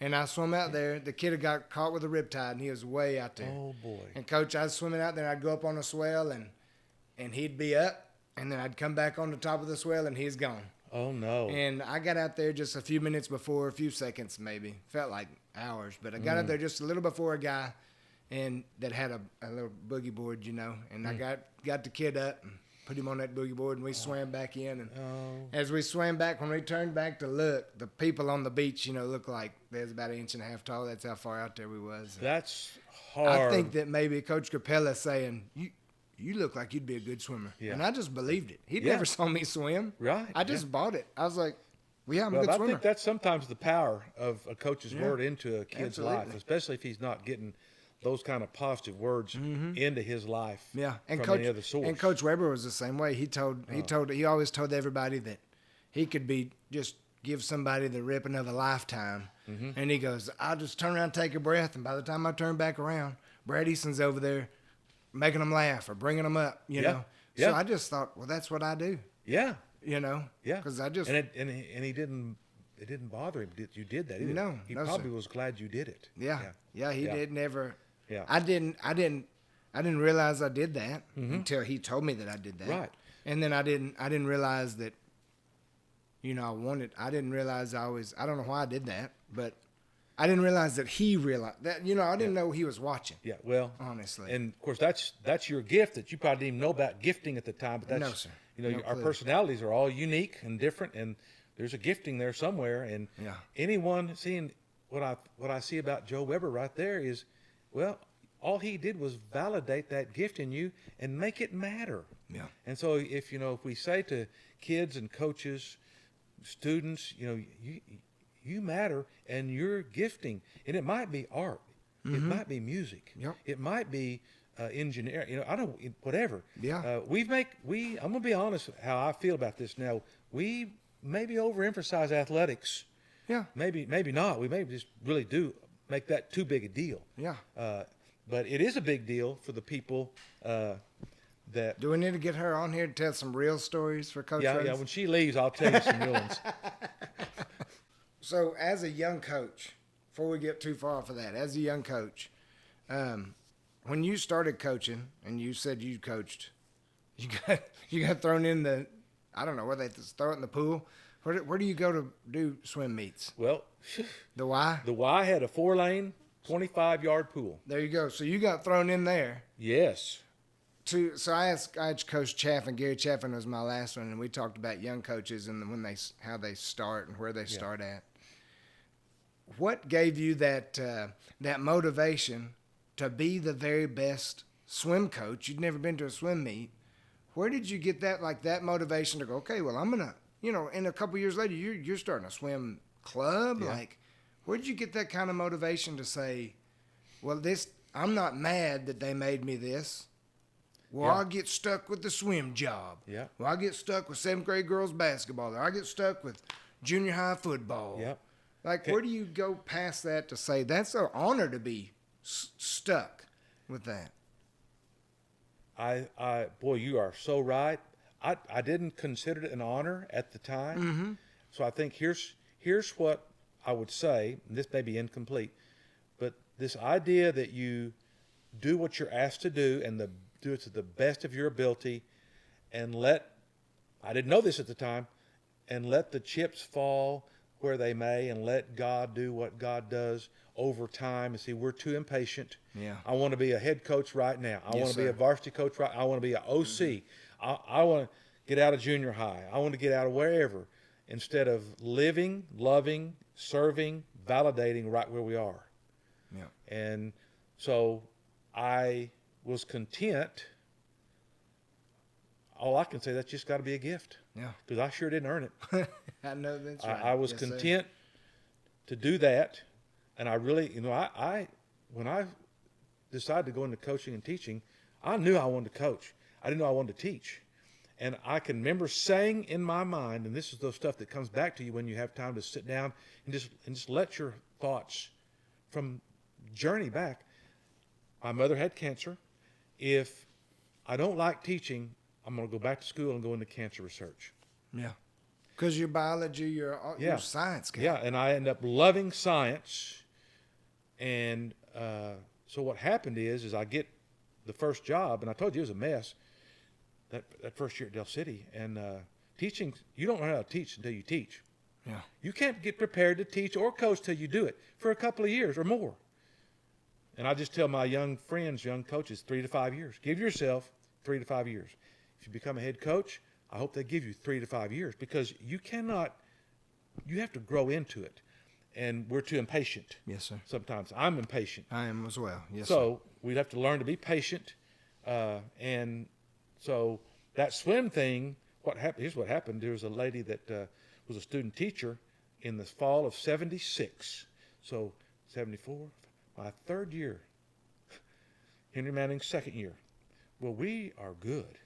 And I swam out there. The kid had got caught with a riptide, and he was way out there. Oh boy. And Coach, I was swimming out there, and I'd go up on a swell, and he'd be up, and then I'd come back on the top of the swell, and he's gone. Oh no. And I got out there just a few minutes before, a few seconds maybe. Felt like hours, but I got out there just a little before a guy and that had a little boogie board, and I got the kid up and put him on that boogie board, and we swam back in. And as we swam back, when we turned back to look, the people on the beach, looked like they was about 1.5 inches tall. That's how far out there we was. That's hard. I think that maybe Coach Capella saying, you look like you'd be a good swimmer. Yeah. And I just believed it. He never saw me swim. Right. I just bought it. I was like, well, yeah, I'm a good I swimmer. think that's sometimes the power of a coach's Yeah. word into a kid's life, Absolutely. especially if he's not getting those kind of positive words into his life. Yeah, and from any other source. And Coach Weber was the same way. He always told everybody that he could just give somebody the ripping of a lifetime. And he goes, I'll just turn around, take a breath, and by the time I turn back around, Brad Eason's over there making them laugh or bringing them up. You know. Yeah. So I just thought, well, that's what I do. Yeah. Yeah. Because I just and he didn't. It didn't bother him that you did that either. No, he no, probably sir. was glad you did it. Yeah. He did never. Yeah. I didn't realize I did that until he told me that I did that. Right. And then I didn't realize that, I didn't realize I don't know why I did that, but I didn't realize that he realized that, I didn't know he was watching. Yeah. Well, honestly. and of course that's your gift that you probably didn't even know about gifting at the time. But that's, No, sir. No our clue. personalities are all unique and different, and there's a gifting there somewhere. And anyone seeing what I see about Joe Weber right there is, well, all he did was validate that gift in you and make it matter. Yeah. And so if we say to kids and coaches, students, you matter, and you're gifting, and it might be art, it might be music, it might be engineering, I don't, whatever. Yeah. I'm gonna be honest how I feel about this now. We maybe overemphasize athletics. Yeah. Maybe not. We maybe just really do make that too big a deal. Yeah. But it is a big deal for the people that. Do we need to get her on here to tell some real stories for Coach Yeah. Rhodes? When she leaves, I'll tell you some real ones. So as a young coach, before we get too far off of that, as a young coach, when you started coaching and you said you coached, you got thrown in the, I don't know, where they throw it in the pool. Where do you go to do swim meets? Well, The Y? the Y had a 4-lane, 25-yard pool. There you go. So you got thrown in there. Yes. So I asked Coach Chaffin. Gary Chaffin was my last one, and we talked about young coaches and how they start and where they start at. What gave you that motivation to be the very best swim coach? You'd never been to a swim meet. Where did you get that motivation to go, okay, well, I'm gonna, in a couple years later, you're starting a swim club. Yeah. Where did you get that kind of motivation to say, well, I'm not mad that they made me this. Well, I'll get stuck with the swim job. Yeah. Well, I'll get stuck with 7th grade girls basketball. Or I'll get stuck with junior high football. Yep. Where do you go past that to say that's an honor to be stuck with that? Boy, you are so right. I didn't consider it an honor at the time. So I think here's what I would say, and this may be incomplete, but this idea that you do what you're asked to do and do it to the best of your ability, and I didn't know this at the time, and let the chips fall where they may, and let God do what God does over time. And see, we're too impatient. Yeah. I want to be a head coach right now. I Yes, want to be sir. a varsity coach right. I want to be an OC. I want to get out of junior high. I want to get out of wherever, instead of living, loving, serving, validating right where we are. Yeah. And so I was content. All I can say, that's just got to be a gift, Yeah. because I sure didn't earn it. I know that's right. I was Yes, sir. content to do that, and I really, I when I decided to go into coaching and teaching, I knew I wanted to coach. I didn't know I wanted to teach, and I can remember saying in my mind, and this is the stuff that comes back to you when you have time to sit down and just let your thoughts from journey back. My mother had cancer. If I don't like teaching, I'm going to go back to school and go into cancer research. Yeah. Because your biology, your science guy. Yeah, and I end up loving science. And so what happened is I get the first job, and I told you it was a mess, that first year at Del City. And teaching, you don't know how to teach until you teach. Yeah. You can't get prepared to teach or coach till you do it for a couple of years or more. And I just tell my young friends, young coaches, 3 to 5 years. Give yourself 3 to 5 years. If you become a head coach, I hope they give you 3 to 5 years, because you have to grow into it. And we're too impatient. Yes, sir. Sometimes I'm impatient. I am as well. Yes, sir. So we'd have to learn to be patient. And so that swim thing, here's what happened. There was a lady that was a student teacher in the fall of 76. So 74, my third year. Henry Manning's second year. Well, we are good.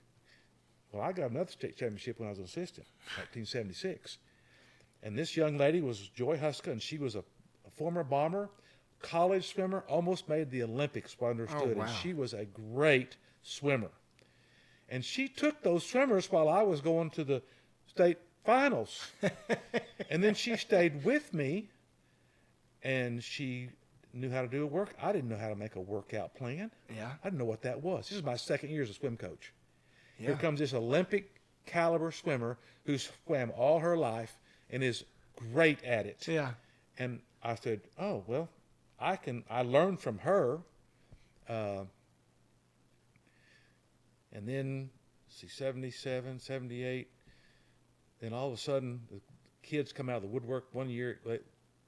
Well, I got another state championship when I was an assistant, 1976. And this young lady was Joy Huska, and she was a former bomber, college swimmer, almost made the Olympics, what I understood. Oh, wow. And she was a great swimmer. And she took those swimmers while I was going to the state finals. And then she stayed with me, and she knew how to do a work. I didn't know how to make a workout plan. Yeah. I didn't know what that was. This is my second year as a swim coach. Yeah. Here comes this Olympic caliber swimmer who swam all her life and is great at it. Yeah. And I said, oh, well, I learned from her. And then, 77, 78, then all of a sudden the kids come out of the woodwork. One year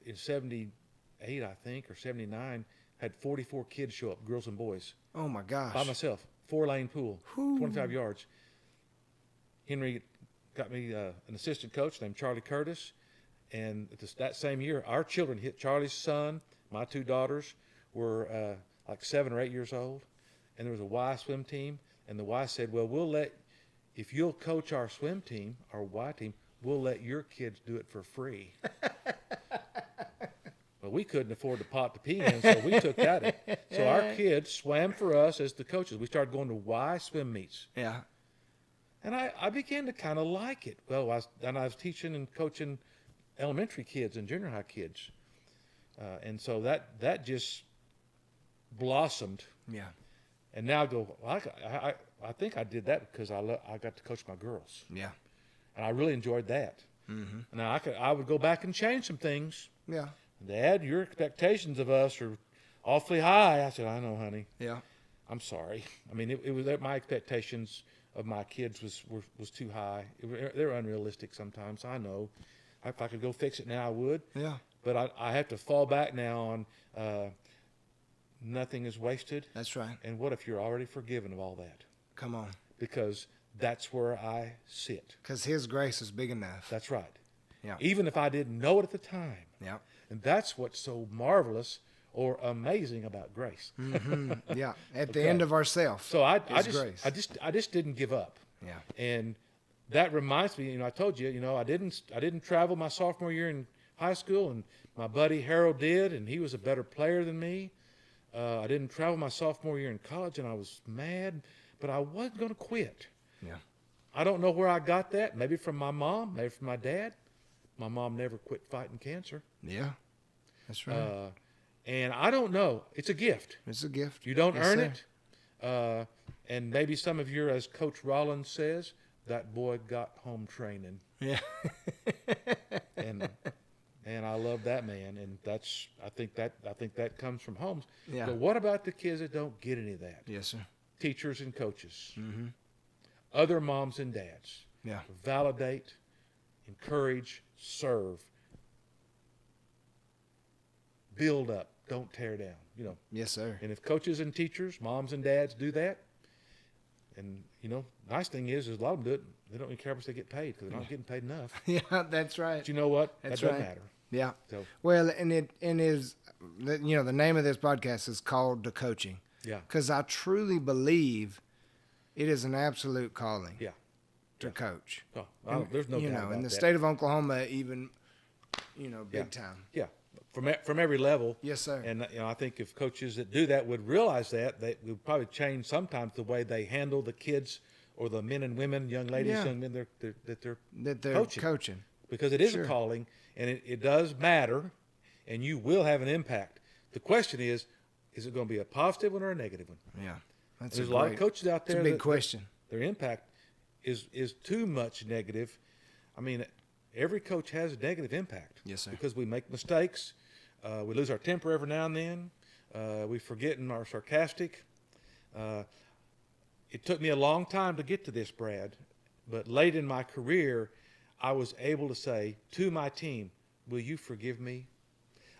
in 78, I think, or 79, had 44 kids show up, girls and boys. Oh, my gosh. By myself, 4-lane pool, Whew. 25 yards. Henry got me an assistant coach named Charlie Curtis. And that same year, our children hit Charlie's son. My 2 daughters were like 7 or 8 years old. And there was a Y swim team. And the Y said, well, if you'll coach our swim team, our Y team, we'll let your kids do it for free. Well, we couldn't afford the pot to pee in, so we took that. So our kids swam for us as the coaches. We started going to Y swim meets. Yeah. And I began to kind of like it. Well, I was teaching and coaching elementary kids and junior high kids. And so that just blossomed. Yeah. And now I go, well, I think I did that because I got to coach my girls. Yeah. And I really enjoyed that. Mm-hmm. Now I would go back and change some things. Yeah. Dad, your expectations of us are awfully high. I said, I know, honey. Yeah. I'm sorry. I mean, it was my expectations of my kids was too high. They're unrealistic sometimes. I know. If I could go fix it now, I would. Yeah. But I have to fall back now on nothing is wasted. That's right. And what if you're already forgiven of all that? Come on. Because that's where I sit. Because His grace is big enough. That's right. Yeah. Even if I didn't know it at the time. Yeah. And that's what's so marvelous or amazing about grace. Mm-hmm. Yeah. At the Okay. end of ourself. So I grace. just didn't give up. Yeah. And that reminds me, I told you, I didn't travel my sophomore year in high school, and my buddy Harold did, and he was a better player than me. I didn't travel my sophomore year in college, and I was mad, but I wasn't going to quit. Yeah. I don't know where I got that. Maybe from my mom, maybe from my dad. My mom never quit fighting cancer. Yeah. That's right. And I don't know. It's a gift. It's a gift. You don't Yes, earn sir. it. And maybe some of you, as Coach Rollins says, that boy got home training. Yeah. And I love that man, and I think that comes from homes. Yeah. But what about the kids that don't get any of that? Yes, sir. Teachers and coaches, Mm-hmm. other moms and dads. Yeah. Validate, encourage, serve, build up, don't tear down. You know, Yes, sir. and if coaches and teachers, moms and dads do that, and you know, nice thing is a lot of them do it. They don't even care how much they get paid because they're not getting paid enough. Yeah, that's right. But you know what? That's that doesn't right. matter. Yeah. So Well, and it is, you know, the name of this podcast is called The Coaching, yeah, because I truly believe it is an absolute calling yeah. to coach. Oh, And, there's no you doubt know, about in the that. state of Oklahoma, even, you know, big time. Yeah, from every level. Yes, sir. And you know, I think if coaches that do that would realize that, they would probably change sometimes the way they handle the kids or the men and women, young ladies, Yeah. young men that they're They're coaching. coaching. Because it is Sure. a calling, and it does matter, and you will have an impact. The question is it going to be a positive one or a negative one? Yeah. That's There's a lot of coaches out It's there a big that question. their impact is too much negative. I mean, every coach has a negative impact. Yes, sir. Because we make mistakes, we lose our temper every now and then, we forget and are sarcastic. It took me a long time to get to this, Brad, but late in my career, I was able to say to my team, will you forgive me?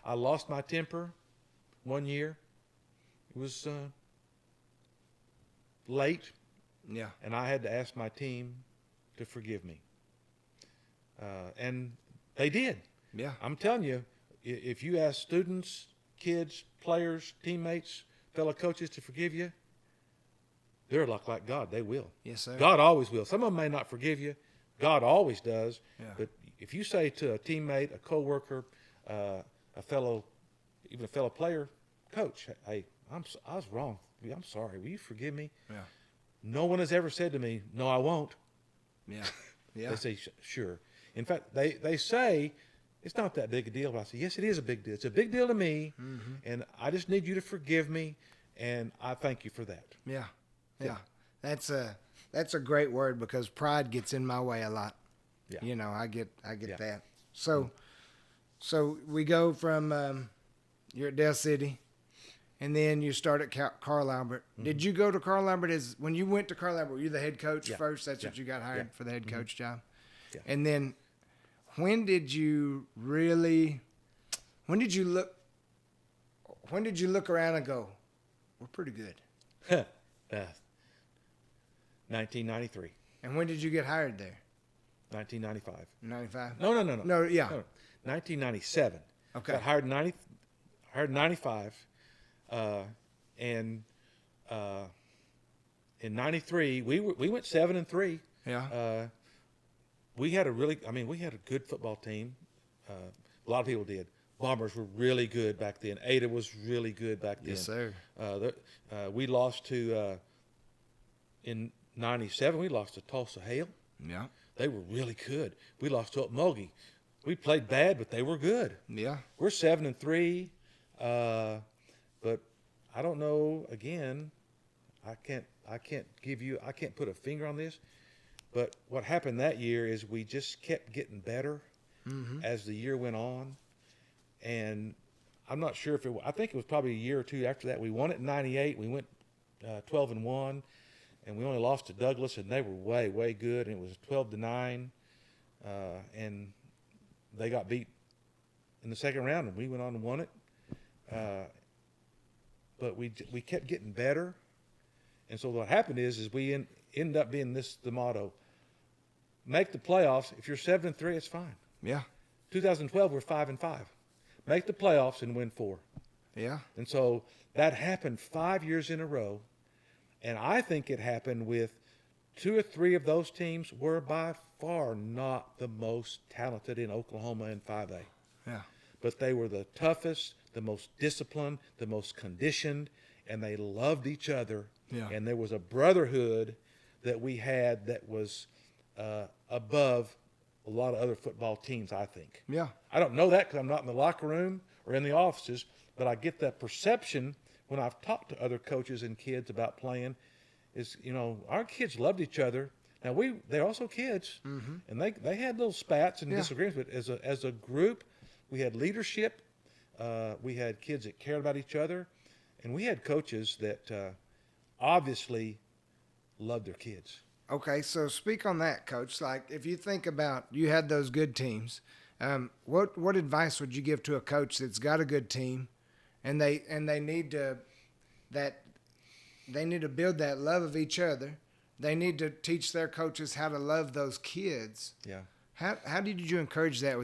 I lost my temper one year. It was late, Yeah. and I had to ask my team to forgive me. And they did. Yeah. I'm telling you, if you ask students, kids, players, teammates, fellow coaches to forgive you, they're like God. They will. Yes, sir. God always will. Some of them may not forgive you. God always does. Yeah. But if you say to a teammate, a coworker, even a fellow player, coach, hey, I was wrong. I'm sorry. Will you forgive me? Yeah. No one has ever said to me, no, I won't. Yeah. Yeah. They say, sure. In fact, they say, it's not that big a deal. But I say, yes, it is a big deal. It's a big deal to me, and I just need you to forgive me, and I thank you for that. Yeah. Yeah. That's a great word, because pride gets in my way a lot. Yeah. You know, I get Yeah. that. So we go from you're at Del City, and then you start at Carl Albert. Did you go to Carl Albert when you went to Carl Albert? Were you the head coach Yeah. first? That's what Yeah. you got hired Yeah. for, the head coach job. Yeah. And then when did you look around and go, we're pretty good? 1993, And when did you get hired there? 1995. 95? No. No, yeah. No, 1997. Okay. Got hired in 95, and in 93 we went 7-3. Yeah. We had a good football team. A lot of people did. Bombers were really good back then. Ada was really good back then. Yes, sir. We lost to in 97. We lost to Tulsa Hale. Yeah. They were really good. We lost to Okmulgee. We played bad, but they were good. Yeah. We're 7-3, but I don't know. Again, I can't put a finger on this. But what happened that year is we just kept getting better as the year went on, and I'm not sure if I think it was probably a year or two after that. We won it in '98. We went 12-1, and we only lost to Douglas, and they were way, way good. And it was 12-9, and they got beat in the second round, and we went on and won it. But we kept getting better, and so what happened is we ended up being the motto: make the playoffs. If you're 7-3, it's fine. Yeah. 2012, we're 5-5. Make the playoffs and win 4. Yeah. And so that happened 5 years in a row. And I think it happened with 2 or 3 of those teams were by far not the most talented in Oklahoma in 5A. Yeah. But they were the toughest, the most disciplined, the most conditioned, and they loved each other. Yeah. And there was a brotherhood that we had that was above a lot of other football teams, I think. Yeah. I don't know that because I'm not in the locker room or in the offices, but I get that perception when I've talked to other coaches and kids about playing is, our kids loved each other. Now, they're also kids, and they had little spats and Yeah. disagreements, but as a group, We had leadership. We had kids that cared about each other, and we had coaches that obviously loved their kids. Okay, so speak on that, Coach. Like, if you think about you had those good teams, what advice would you give to a coach that's got a good team, and they need to build that love of each other. They need to teach their coaches how to love those kids. Yeah. How did you encourage that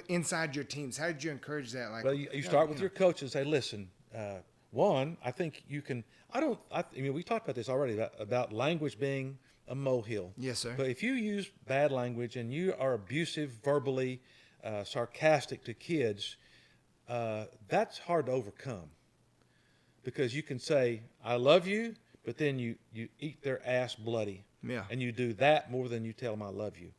inside your teams? How did you encourage that? Like, Well, you start with your coach and say, listen, one, I think you can. I mean, we talked about this already about language being a molehill. Yes, sir. But if you use bad language and you are abusive, verbally, sarcastic to kids, that's hard to overcome. Because you can say, I love you, but then you eat their ass bloody. Yeah. And you do that more than you tell them I love you.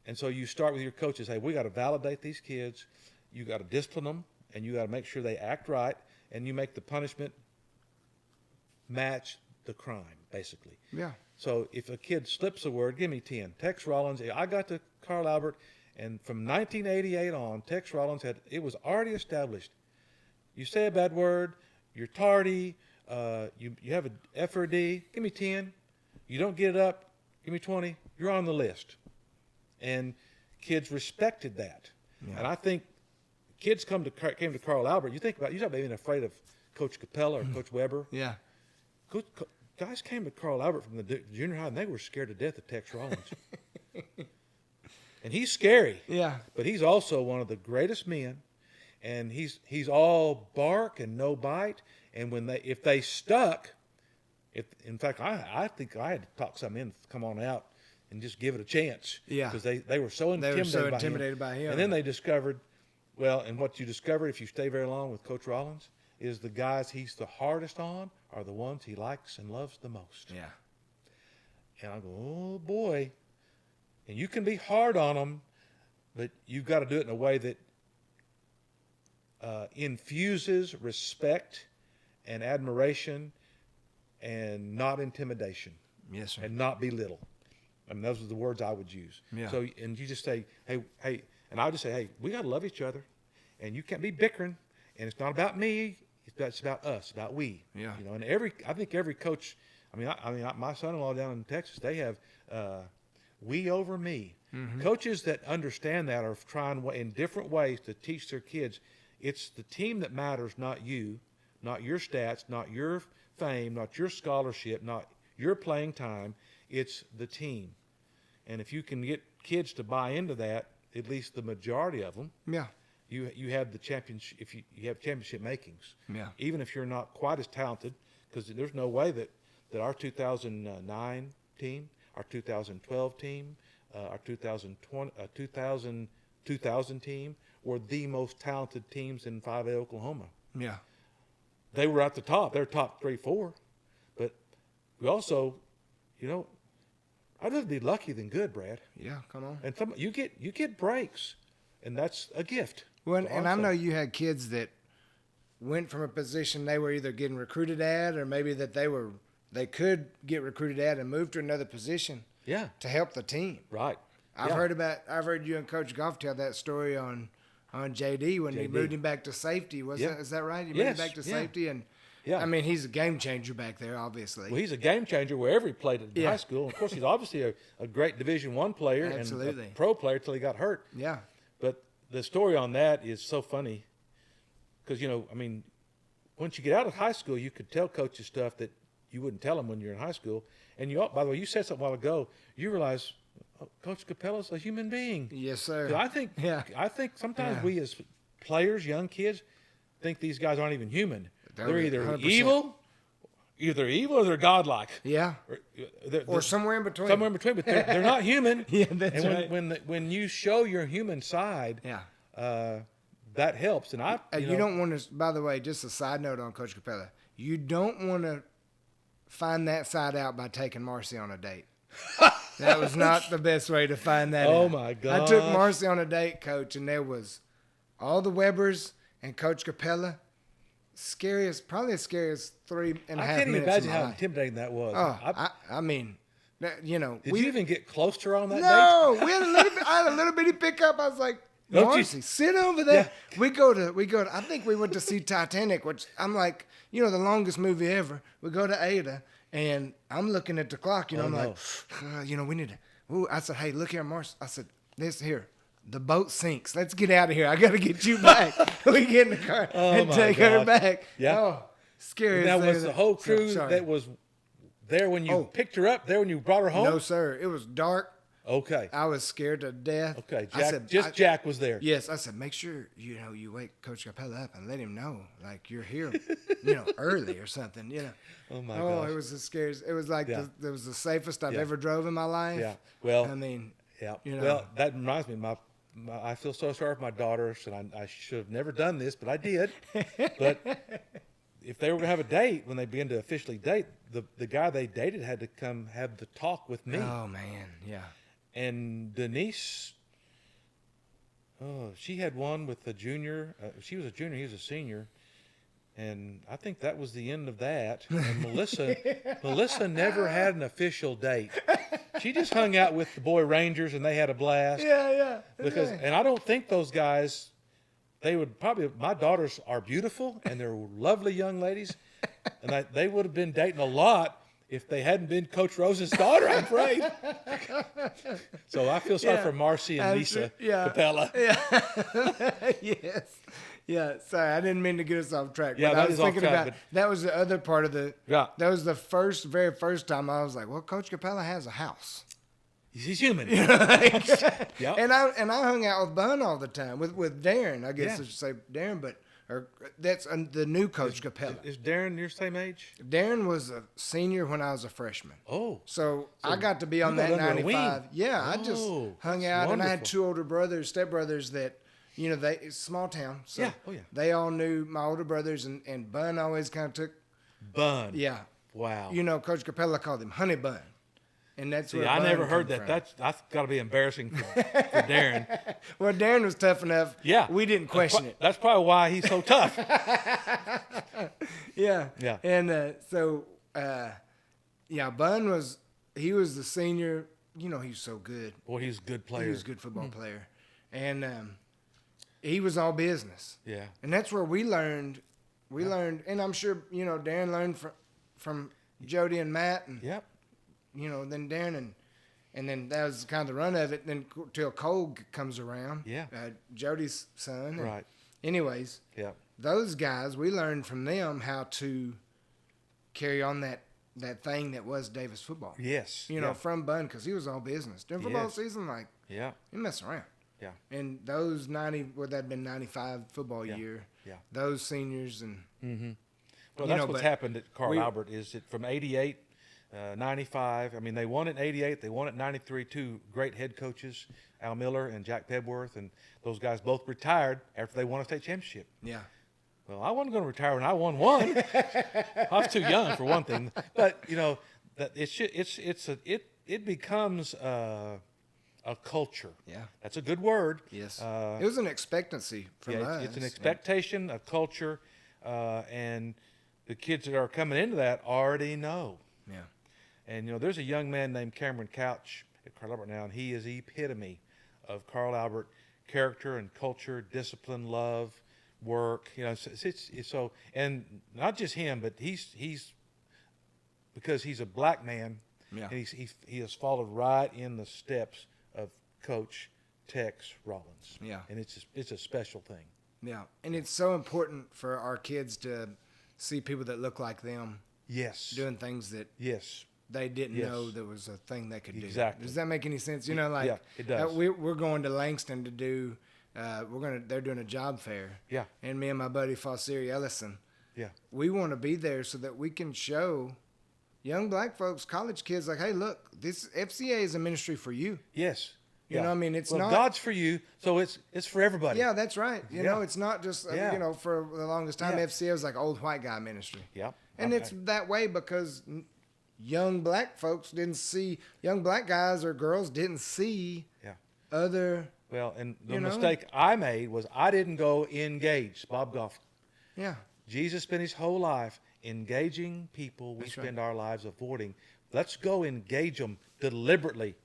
And so you start with your coaches, hey, we got to validate these kids. You got to discipline them, and you got to make sure they act right, and you make the punishment match the crime, basically. Yeah. So if a kid slips a word, give me 10. Tex Rollins, I got to Carl Albert, and from 1988 on, Tex Rollins it was already established. You say a bad word, you're tardy, you have an F or a D, give me 10. You don't get it up, give me 20. You're on the list. And kids respected that. Yeah. And I think kids came to Carl Albert. You talk about being afraid of Coach Capella or Coach Weber. Yeah. Guys came to Carl Albert from the junior high, and they were scared to death of Tex Rollins. And he's scary. Yeah. But he's also one of the greatest men. And he's all bark and no bite. And if they stuck, in fact, I think I had to talk some in, come on out and just give it a chance. Yeah. Because they were so intimidated by him. And then they discovered, well, and what you discover if you stay very long with Coach Rollins is the guys he's the hardest on are the ones he likes and loves the most. Yeah. And I go, oh, boy. And you can be hard on them, but you've got to do it in a way that infuses respect and admiration and not intimidation. Yes, sir. And not belittle. I mean, those are the words I would use. Yeah. So, and you just say, hey, and I'll just say, hey, we got to love each other, and you can't be bickering, and it's not about me, it's about us, about we. Yeah. You know, and I think every coach, my son-in-law down in Texas, they have we over me. Mm-hmm. Coaches that understand that are trying in different ways to teach their kids. It's the team that matters, not you, not your stats, not your fame, not your scholarship, not your playing time. It's the team. And if you can get kids to buy into that, at least the majority of them, yeah, you have the championship. If you have championship makings, yeah, even if you're not quite as talented, because there's no way that our 2009 team, our 2012 team, our 2000 team were the most talented teams in 5A Oklahoma. Yeah. They were at the top. They're top 3, 4. But we also, I'd rather be lucky than good, Brad. Yeah, come on. And you get breaks, and that's a gift. Well, and I know you had kids that went from a position they were either getting recruited at, or maybe that they could get recruited at and move to another position. Yeah. To help the team. Right. I've heard you and Coach Goff tell that story on JD when you moved him back to safety. Is that right? You moved him back to safety, and I mean, he's a game changer back there, obviously. Well, he's a game changer wherever he played in high school. Of course, he's obviously a great Division I player and a pro player till he got hurt. Yeah. But the story on that is so funny because, once you get out of high school, you could tell coaches stuff that you wouldn't tell them when you're in high school. And by the way, you said something a while ago. You realize Coach Capella's a human being. Yes, sir. I think sometimes we as players, young kids, think these guys aren't even human. They're either 100%. evil or they're godlike. Yeah. Or somewhere in between. Somewhere in between, but they're not human. Yeah, that's right. When you show your human side, that helps. And you don't want to. By the way, just a side note on Coach Capella, you don't want to find that side out by taking Marcy on a date. That was not the best way to find that out. Oh, my God. I took Marcy on a date, Coach, and there was all the Webbers and Coach Capella. Probably the scariest 3.5 minutes. I can't even imagine how intimidating that was. Oh, I mean, Did you even get close to her on that date? No, I had a little bitty pickup. I was like, Don't you- Marcy, sit over there. We go to, I think we went to see Titanic, which I'm like, the longest movie ever. We go to Ada, and I'm looking at the clock, I'm like, we need to, ooh, I said, hey, look here, Marcy. I said, this here. The boat sinks. Let's get out of here. I got to get you back. We get in the car and my take her gosh. back. Yeah. Oh, scary. Now, as was the whole crew sorry. that was there when you picked her up, there when you brought her home? No, sir. It was dark. Okay. I was scared to death. Okay. I Jack, said, Jack was there. Yes, I said, make sure you wake Coach Capella up and let him know, like you're here, early or something. Oh my Oh, gosh. it was the scariest. It was like it was the safest I've ever drove in my life. Yeah. Well, I mean, yeah. you know. Well, that reminds me. I feel so sorry for my daughters, and I should have never done this, but I did. But if they were going to have a date, when they began to officially date, the guy they dated had to come have the talk with me. Oh man, yeah. And Denise, she had one with the junior. She was a junior, he was a senior. And I think that was the end of that. And Melissa never had an official date. She just hung out with the boy Rangers, and they had a blast. Yeah. And I don't think those guys, they would probably. My daughters are beautiful, and they're lovely young ladies, and they would have been dating a lot if they hadn't been Coach Rose's daughter, I'm afraid. So I feel sorry for Marcy and Lisa Capella. Yeah. Yes. Yeah, sorry, I didn't mean to get us off track. Yeah, but that I was is off thinking track, about but- that was the other part of the. Yeah. That was the very first time I was like, well, Coach Capella has a house. He's human. Yep. Yep. And I hung out with Bun all the time with Darren. I guess Yeah. I should say Darren, or that's the new Coach Capella. Is Darren your same age? Darren was a senior when I was a freshman. Oh. So I got to be on you got that under a 95. wing. Yeah, I just Oh, hung that's out, and I had wonderful. 2 older brothers, stepbrothers that, it's small town. So Yeah, oh, yeah. they all knew my older brothers, and Bun always kind of took, Bun. yeah. Wow. Coach Capella called him Honey Bun. And that's See, where I Bun never come heard that. from. That's got to be embarrassing for Darren. Well, Darren was tough enough. Yeah. We didn't question it. That's probably why he's so tough. Yeah. Yeah. And Bun was the senior. He was so good. Boy, he's a good player. He was a good football player. And he was all business. Yeah. And that's where we learned, and I'm sure, Darren learned from Jody and Matt, and, Yep. then Darren, and then that was kind of the run of it, then till Cole comes around. Yeah. Jody's son. And Right. anyways, Yeah. those guys, we learned from them how to carry on that thing that was Davis football. Yes. From Bun, because he was all business. During football Yes. season, like, Yeah. he messed around. Yeah. And those 90, would that have been 95 football Yeah. year? Yeah. Those seniors and Well, You that's know, what's but happened at Carl we- Albert is that from 88, 95, I mean, they won it in 88, they won it in 93, 2 great head coaches, Al Miller and Jack Pebworth, and those guys both retired after they won a state championship. yeah, Well, I wasn't going to retire when I won one. I was too young for one thing, but that it becomes a culture. Yeah. That's a good word. yes. Uh, It was an expectancy from yeah, us. it's an expectation, a culture, and the kids that are coming into that already know. Yeah. And there's a young man named Cameron Couch at Carl Albert now, and he is the epitome of Carl Albert character and culture, discipline, love, work. It's so, and not just him, but he's because he's a black man, Yeah. and he has followed right in the steps of Coach Tex Rollins. Yeah. and it's a special thing. Yeah. And it's so important for our kids to see people that look like them Yes. doing things that Yes. they didn't Yes. know there was a thing they could do. Exactly. Does that make any sense? Like, Yeah, it does. We're going to Langston to do. They're doing a job fair. Yeah. And me and my buddy Fossiri Ellison, Yeah. we want to be there so that we can show young black folks, college kids, like, hey, look, this FCA is a ministry for you. Yes. You know what I mean? It's not- God's for you, so it's for everybody. Yeah, that's right. You know, Yeah. it's not just, Yeah. for the longest time, Yeah. FCA was like old white guy ministry. Yeah. And Okay. it's that way because young black folks young black guys or girls didn't see Yeah. other, Well, and the You know? mistake I made was I didn't go engage Bob Goff. yeah, Jesus spent his whole life engaging people we That's right. spend our lives avoiding. Let's go engage them deliberately.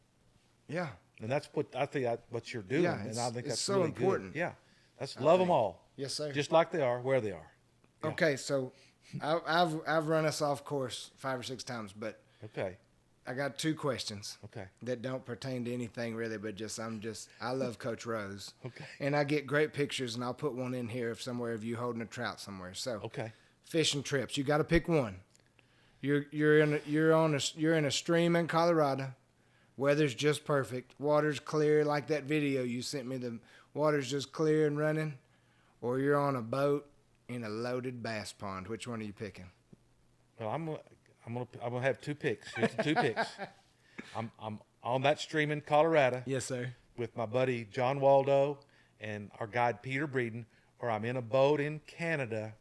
yeah. and that's what I think what you're doing, Yeah, and it's- I think it's that's so really important. Good. Yeah, that's love them think. all. Yes, sir. Just like they are, where they are. Yeah. Okay, so I've run us off course 5 or 6 times, but Okay. I got 2 questions Okay. that don't pertain to anything really, but I love Coach Rose. Okay. And I get great pictures, and I'll put one in here of you holding a trout somewhere. So Okay. fishing trips, you got to pick one. You're in a stream in Colorado. Weather's just perfect. Water's clear, like that video you sent me. The water's just clear and running. Or you're on a boat in a loaded bass pond. Which one are you picking? Well, I'm gonna have 2 picks. Here's the 2 picks. I'm on that stream in Colorado Yes, sir. with my buddy John Waldo and our guide Peter Breeden, or I'm in a boat in Canada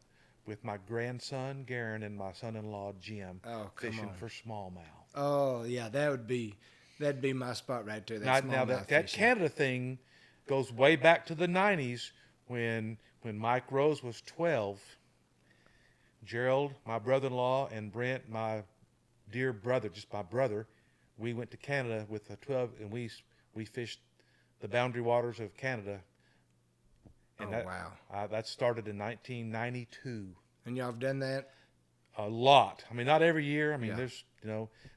with my grandson Garen and my son-in-law Jim Oh, come fishing on. for smallmouth. Oh yeah, that'd be my spot right there. Now that Canada thing goes way back to the 90s when Mike Rose was 12. Gerald, my brother-in-law, and Brent, my dear brother, just my brother, we went to Canada with a 12, and we fished the boundary waters of Canada. And wow. That started in 1992. And y'all have done that? A lot. I mean, not every year. I mean, Yeah. there's,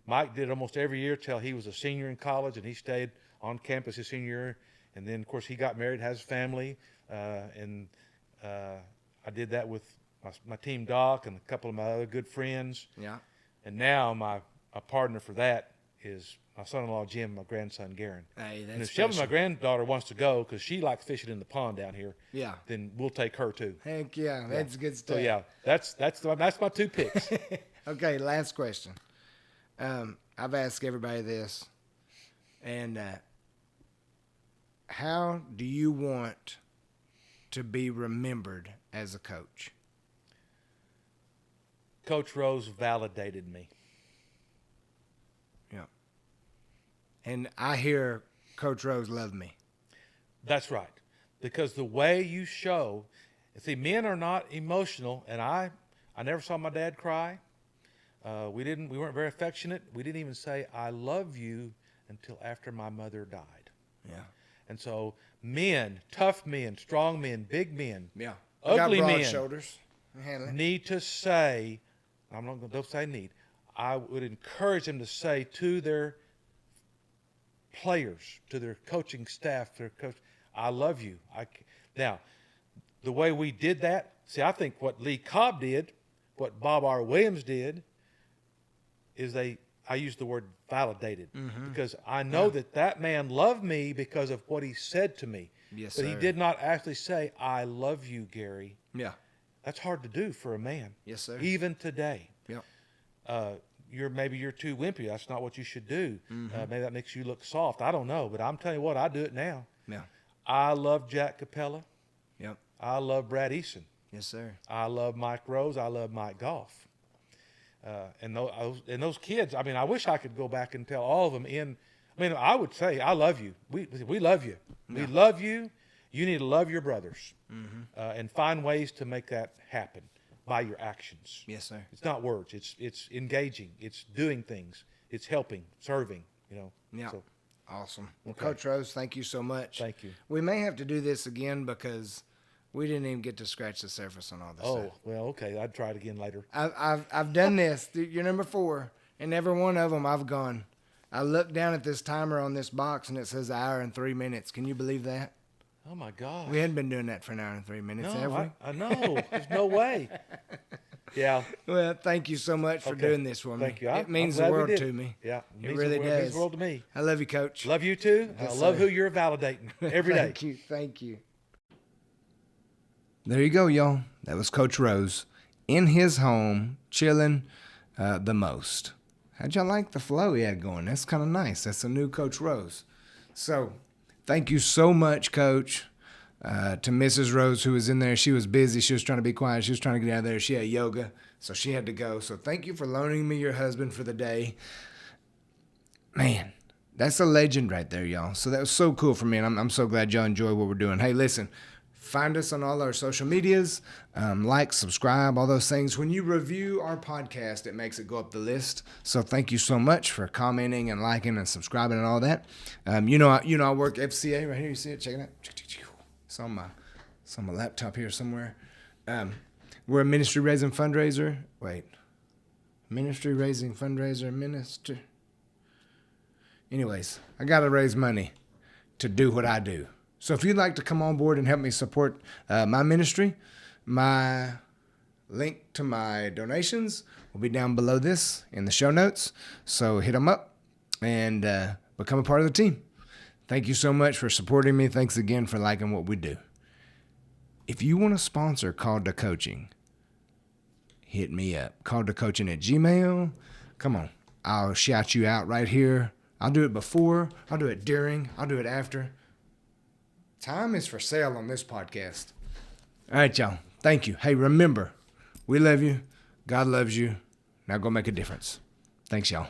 Mike did almost every year till he was a senior in college, and he stayed on campus his senior year. And then, of course, he got married, has a family, and I did that with my team Doc and a couple of my other good friends. Yeah. And now my partner for that is my son-in-law Jim, my grandson Garen. Hey, And that's if Shelby, my special. granddaughter, wants to go because she likes fishing in the pond down here, Yeah. then we'll take her too. Heck yeah, that's good stuff. So yeah, that's my 2 picks. Okay, last question. I've asked everybody this, and how do you want to be remembered as a coach? Coach Rose validated me. Yeah. And I hear Coach Rose love me. That's right. Because the way you show, see, men are not emotional, and I never saw my dad cry. We weren't very affectionate. We didn't even say I love you until after my mother died. Yeah. And so men, tough men, strong men, big men, Yeah. ugly got broad men shoulders. Handle it. need to say, don't say need. I would encourage them to say to their players, to their coaching staff, their coach, I love you. Now, the way we did that, see, I think what Lee Cobb did, what Bob R. Williams did, is I use the word validated because I know that man loved me because of what he said to me. Yes, but he sir. did not actually say, I love you, Gary. Yeah. That's hard to do for a man. Yes, sir. Even today. Yeah. Maybe you're too wimpy. That's not what you should do. Maybe that makes you look soft. I don't know, but I'm telling you what, I do it now. Yeah. I love Jack Capella. Yep. I love Brad Eason. Yes, sir. I love Mike Rose. I love Mike Goff. And those kids, I mean, I wish I could go back and tell all of them I would say, I love you. We love you. Yeah. We love you. You need to love your brothers and find ways to make that happen by your actions. Yes, sir. It's not words. It's engaging. It's doing things. It's helping, serving, Yeah. So, Awesome. Well, Okay. Coach Rose, thank you so much. Thank you. We may have to do this again because we didn't even get to scratch the surface on all this. oh, well, okay. I'd try it again later. I've done this. You're number 4, and every one of them I've gone. I look down at this timer on this box and it says an hour and 3 minutes. Can you believe that? Oh, my God. We hadn't been doing that for an hour and 3 minutes, have we? No, I know. There's no way. Yeah. Well, thank you so much for Okay. doing this for me. Thank you. It means I'm the glad we world did. to me. Yeah. It really It means does. the world to me. I love you, Coach. Love you too. Yes, I love sir. who you're validating every day. Thank you. There you go, y'all. That was Coach Rose in his home, chilling the most. How'd y'all like the flow he had going? That's kind of nice. That's a new Coach Rose. So, thank you so much, Coach. To Mrs. Rose, who was in there. She was busy. She was trying to be quiet. She was trying to get out of there. She had yoga, so she had to go. So thank you for loaning me your husband for the day. Man, that's a legend right there, y'all. So that was so cool for me, and I'm so glad y'all enjoy what we're doing. Hey, listen, Find us on all our social medias, like, subscribe, all those things. When you review our podcast, it makes it go up the list. So thank you so much for commenting and liking and subscribing and all that. I work FCA right here. You see it? Check it out. It's on my laptop here somewhere. We're a ministry raising fundraiser. Minister. Anyways, I got to raise money to do what I do. So if you'd like to come on board and help me support my ministry, my link to my donations will be down below this in the show notes. So hit them up and become a part of the team. Thank you so much for supporting me. Thanks again for liking what we do. If you want to sponsor Called to Coaching, hit me up. calledtocoaching@gmail.com. Come on. I'll shout you out right here. I'll do it before. I'll do it during. I'll do it after. Time is for sale on this podcast. All right, y'all. Thank you. Hey, remember, we love you. God loves you. Now go make a difference. Thanks, y'all.